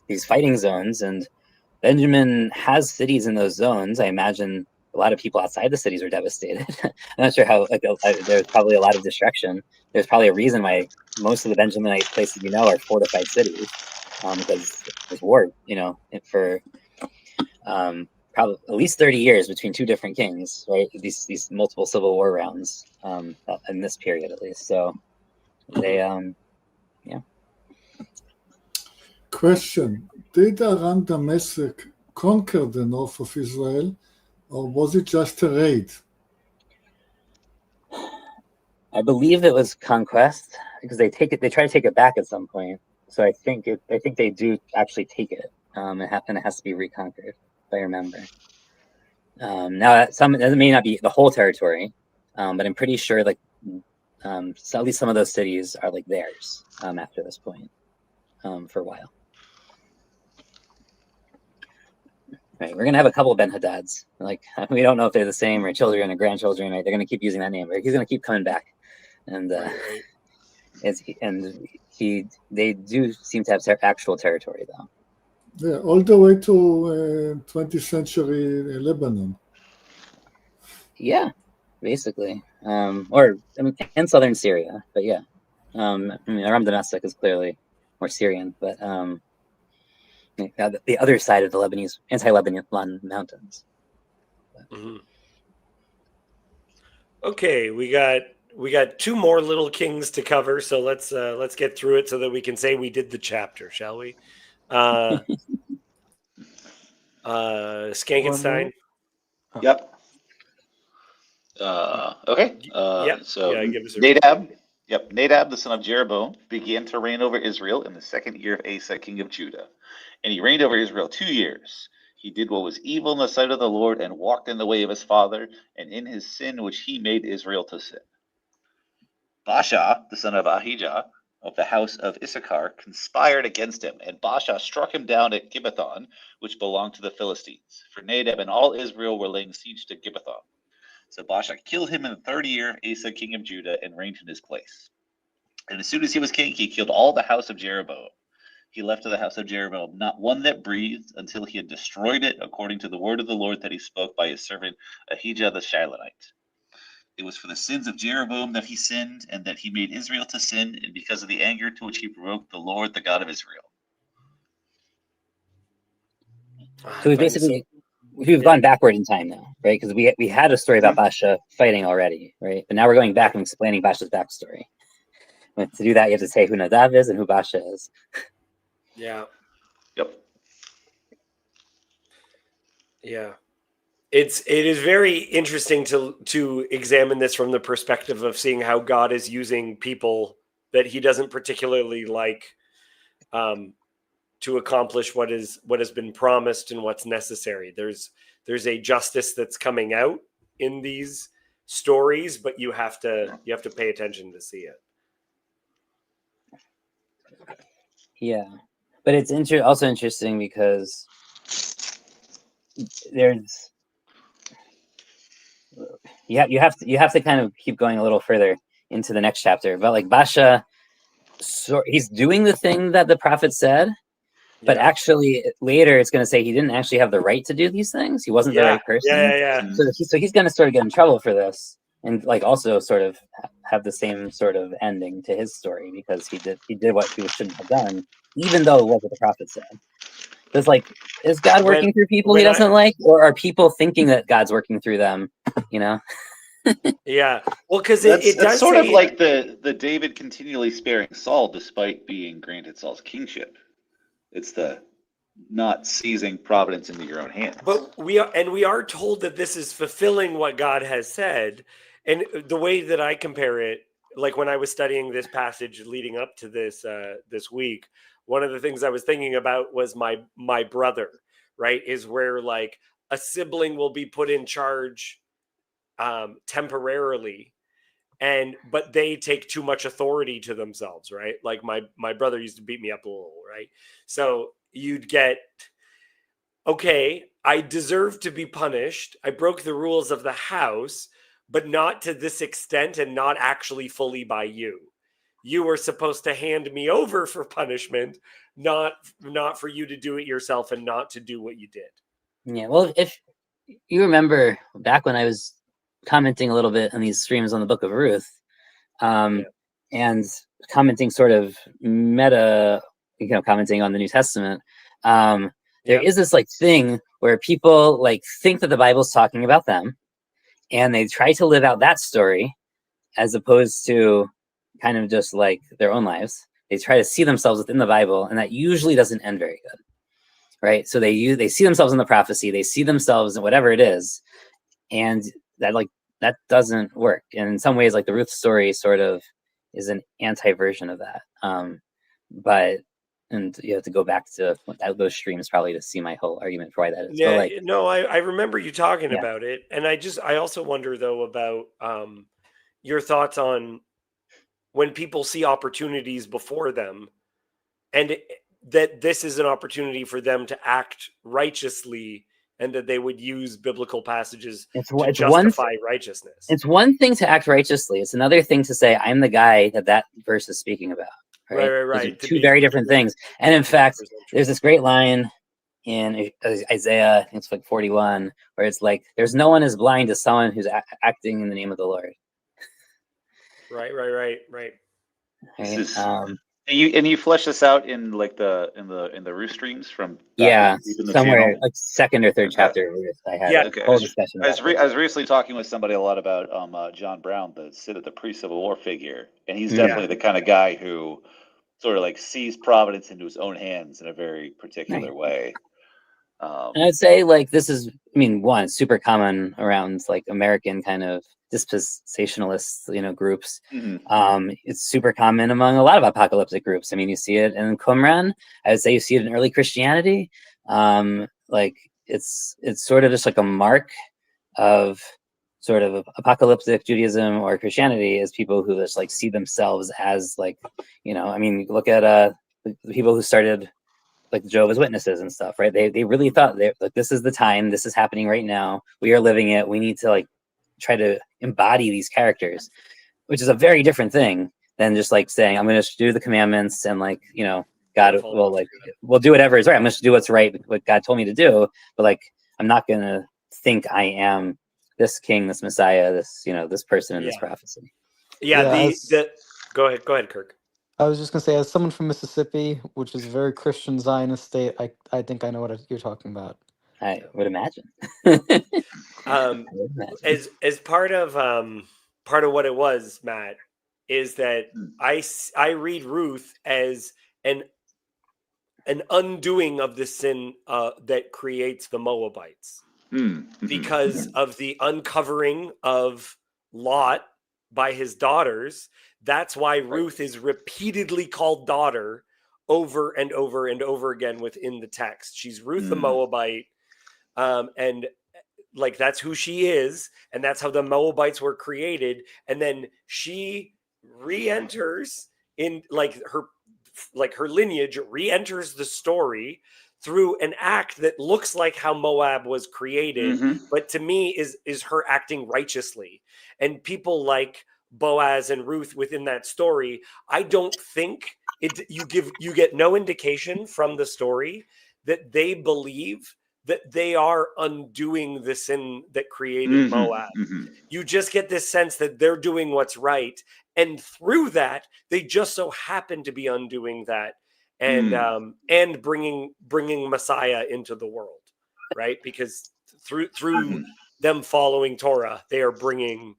G: these fighting zones, and Benjamin has cities in those zones. I imagine a lot of people outside the cities were devastated. I'm not sure how. Like, there's probably a lot of destruction. There's probably a reason why most of the Benjaminite places are fortified cities, because there's war, for probably at least 30 years between two different kings, right? These multiple civil war rounds in this period at least. So they, yeah.
C: Question: did Aram Damascus conquer the north of Israel, or was it just a raid?
G: I believe it was conquest, because they try to take it back at some point. So I think they do actually take it, and it has to be reconquered, if I remember. Now that may not be the whole territory, but I'm pretty sure so at least some of those cities are like theirs after this point, for a while. Right, we're gonna have a couple of Ben Hadads. Like, we don't know if they're the same or children or grandchildren. Right, they're gonna keep using that name, but he's gonna keep coming back, and they do seem to have actual territory though.
C: Yeah, all the way to 20th century Lebanon.
G: Yeah, basically, and southern Syria, but yeah, Aram Damascus is clearly more Syrian, but the other side of the Lebanese anti-Lebanon mountains.
A: Mm-hmm. Okay, we got two more little kings to cover, so let's get through it so that we can say we did the chapter, shall we? Skankenstein.
B: Yep. Okay.
A: Give us a
B: Nadab. Yep. Nadab, the son of Jeroboam, began to reign over Israel in the second year of Asa, king of Judah. And he reigned over Israel 2 years. He did what was evil in the sight of the Lord and walked in the way of his father and in his sin which he made Israel to sin. Baasha, the son of Ahijah, of the house of Issachar, conspired against him, and Baasha struck him down at Gibbethon, which belonged to the Philistines. For Nadab and all Israel were laying siege to Gibbethon. So Baasha killed him in the 3rd year of Asa, king of Judah, and reigned in his place. And as soon as he was king, he killed all the house of Jeroboam. He left to the house of Jeroboam not one that breathed until he had destroyed it, according to the word of the Lord that he spoke by his servant Ahijah the Shilonite. It was for the sins of Jeroboam that he sinned, and that he made Israel to sin, and because of the anger to which he provoked the Lord, the God of Israel.
G: So we've gone backward in time now, right? Because we had a story about Baasha fighting already, right? But now we're going back and explaining Baasha's backstory. But to do that, you have to say who Nadab is and who Baasha is.
A: Yeah.
B: Yep.
A: Yeah. It is very interesting to examine this from the perspective of seeing how God is using people that he doesn't particularly like to accomplish what has been promised and what's necessary. There's a justice that's coming out in these stories, but you have to pay attention to see it.
G: Yeah, but it's also interesting because there's you have to kind of keep going a little further into the next chapter. But like Baasha, he's doing the thing that the prophet said, but actually later it's going to say he didn't actually have the right to do these things. He wasn't the right person.
A: Yeah.
G: So he's going to sort of get in trouble for this, and like also sort of have the same sort of ending to his story, because he did what he shouldn't have done, even though it was what the prophet said. It's like, is God working through people he doesn't like, or are people thinking that God's working through them?
A: Yeah. Well, because
B: it does sort of like the David continually sparing Saul despite being granted Saul's kingship. It's the not seizing providence into your own hands.
A: But we are told that this is fulfilling what God has said. And the way that I compare it, like when I was studying this passage leading up to this week, one of the things I was thinking about was my brother, right? Is where like a sibling will be put in charge temporarily, but they take too much authority to themselves, right? Like my brother used to beat me up a little, right? So you'd get okay, I deserve to be punished. I broke the rules of the house, but not to this extent and not actually fully by you. You were supposed to hand me over for punishment, not for you to do it yourself and not to do what you did.
G: Yeah, well, if you remember back when I was commenting a little bit on these streams on the Book of Ruth, and commenting sort of meta, commenting on the New Testament, there is this like thing where people like think that the Bible's talking about them, and they try to live out that story as opposed to kind of just like their own lives. They try to see themselves within the Bible, and that usually doesn't end very good. Right, so they see themselves in the prophecy, they see themselves in whatever it is, and that doesn't work. And in some ways, like the Ruth story sort of is an anti-version of that. And you have to go back to those streams probably to see my whole argument for why that is.
A: Yeah,
G: But
A: no, I remember you talking about it, and I also wonder though about your thoughts on when people see opportunities before them, and that this is an opportunity for them to act righteously, and that they would use biblical passages to justify righteousness.
G: It's one thing to act righteously. It's another thing to say, I'm the guy that verse is speaking about. Right.
A: Those are
G: two very different things. And in fact, there's this great line in Isaiah, I think it's like 41, where it's like, there's no one as blind as someone who's acting in the name of the Lord.
A: Right.
B: And you flesh this out in like the Ruth streams from
G: somewhere like second or third chapter. I had a whole discussion.
B: I was recently talking with somebody a lot about John Brown, the pre-Civil War figure, and he's definitely the kind of guy who sort of like sees providence into his own hands in a very particular way.
G: And I'd say like this is, one, super common around like American kind of dispensationalist, groups.
B: Mm-hmm.
G: It's super common among a lot of apocalyptic groups. You see it in Qumran. I would say you see it in early Christianity. Like it's sort of just like a mark of sort of apocalyptic Judaism or Christianity as people who just like see themselves as like, look at the people who started like the Jehovah's Witnesses and stuff, right? They really thought like this is the time, this is happening right now. We are living it. We need to like try to embody these characters, which is a very different thing than just like saying, I'm going to do the commandments and like, God will like, we'll do whatever is right. I'm going to do what's right, what God told me to do. But like, I'm not going to think I am this king, this Messiah, this, this person in this prophecy.
A: Go ahead, Kirk.
E: I was just going to say, as someone from Mississippi, which is a very Christian Zionist state, I think I know what you're talking about.
G: I would imagine.
A: As part of what it was, Matt, is that I read Ruth as an undoing of the sin that creates the Moabites, because of the uncovering of Lot by his daughters. That's why Ruth is repeatedly called daughter over and over and over again within the text. She's Ruth the Moabite, and like that's who she is, and that's how the Moabites were created. And then she re-enters in her lineage re-enters the story through an act that looks like how Moab was created, but to me is her acting righteously. And people like Boaz and Ruth within that story, I don't think you get no indication from the story that they believe that they are undoing the sin that created Moab. You just get this sense that they're doing what's right, and through that they just so happen to be undoing that and bringing Messiah into the world, right? Because through them following Torah, they are bringing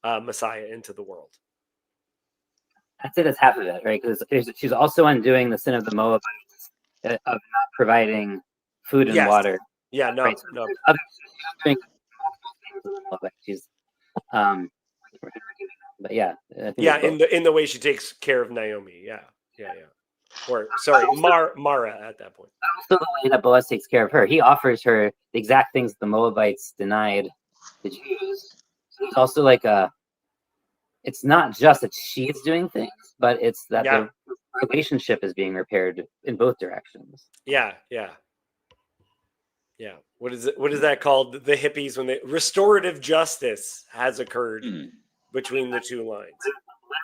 A: Messiah into the world.
G: I'd say that's half of it, right? Because she's also undoing the sin of the Moabites of not providing food and water.
A: Yeah, no,
G: right?
A: no.
G: She's, but yeah,
A: in the way she takes care of Naomi, yeah. Or sorry, Mara at that point.
G: Also, the way that Boaz takes care of her, he offers her the exact things the Moabites denied the Jews. So there's also like it's not just that she's doing things, but it's that the relationship is being repaired in both directions.
A: Yeah. Yeah. What is it? What is that called? The hippies when they restorative justice has occurred between the two lines.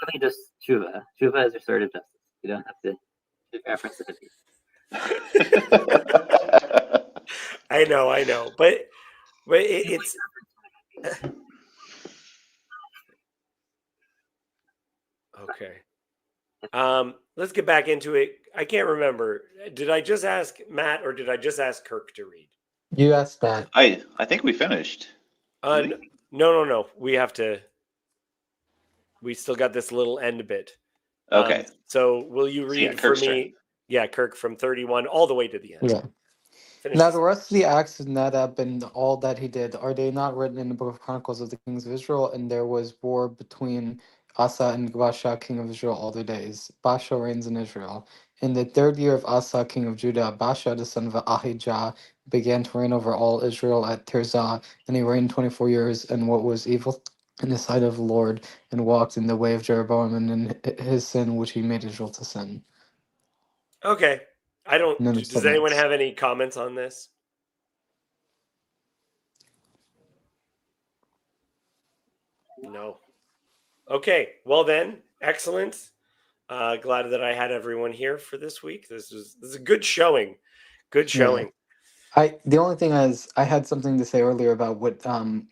G: Literally just tshuva. Tshuva is restorative justice. You don't have to reference the hippies.
A: I know, but it's okay. Let's get back into it. I can't remember. Did I just ask Matt or did I just ask Kirk to read?
E: You asked that.
B: I think we finished.
A: No. We have to. We still got this little end bit.
B: Okay.
A: So will you read for me?
B: Turn.
A: Yeah, Kirk, from 31 all the way to the end.
E: Yeah.
A: Finish
E: Now
A: this.
E: the rest of the acts of Nadab and all that he did, are they not written in the book of Chronicles of the Kings of Israel? And there was war between Asa and Baasha, king of Israel, all their days. Baasha reigns in Israel. In the 3rd year of Asa, king of Judah, Baasha, the son of Ahijah, began to reign over all Israel at Tirzah, and he reigned 24 years, and what was evil in the sight of the Lord, and walked in the way of Jeroboam and in his sin which he made Israel to sin.
A: Okay. I don't.
E: And then
A: Does anyone have any comments on this? No. Okay. Well then, excellent. Glad that I had everyone here for this week. This is a good showing. Good showing.
E: The only thing is I had something to say earlier about what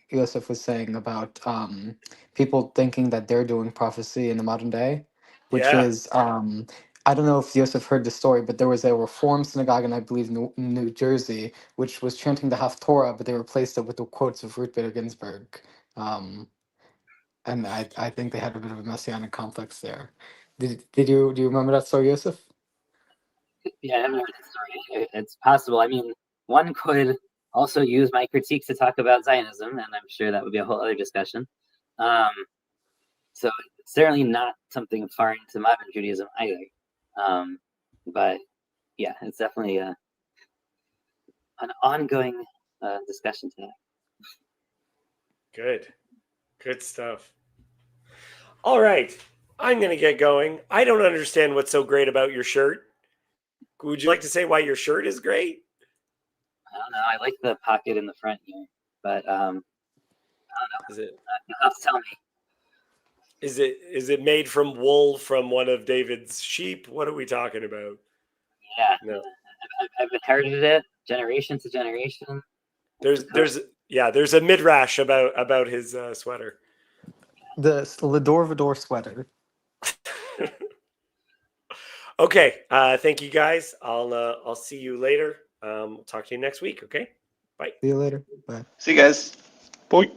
E: Yosef was saying about people thinking that they're doing prophecy in the modern day, which is I don't know if Yosef heard the story, but there was a Reform synagogue in I believe New Jersey, which was chanting the Haftorah, but they replaced it with the quotes of Ruth Bader Ginsburg, and I think they had a bit of a messianic complex there. Do you remember that story, Yosef?
G: Yeah, I haven't heard the story. It's possible. I mean, one could also use my critique to talk about Zionism, and I'm sure that would be a whole other discussion. So it's certainly not something foreign to modern Judaism either. But yeah, it's definitely an ongoing discussion to have.
A: Good stuff. All right. I'm going to get going. I don't understand what's so great about your shirt. Would you like to say why your shirt is great?
G: I don't know. I like the pocket in the front here, but I don't know.
A: Is it?
G: You'll have to tell me.
A: Is it made from wool from one of David's sheep? What are we talking about?
G: Yeah.
A: No.
G: I've inherited it generation to generation.
A: There's a midrash about his sweater.
E: The Lador Vador sweater.
A: Okay. Thank you guys. I'll see you later. We'll talk to you next week. Okay. Bye.
E: See you later. Bye.
B: See you guys. Bye.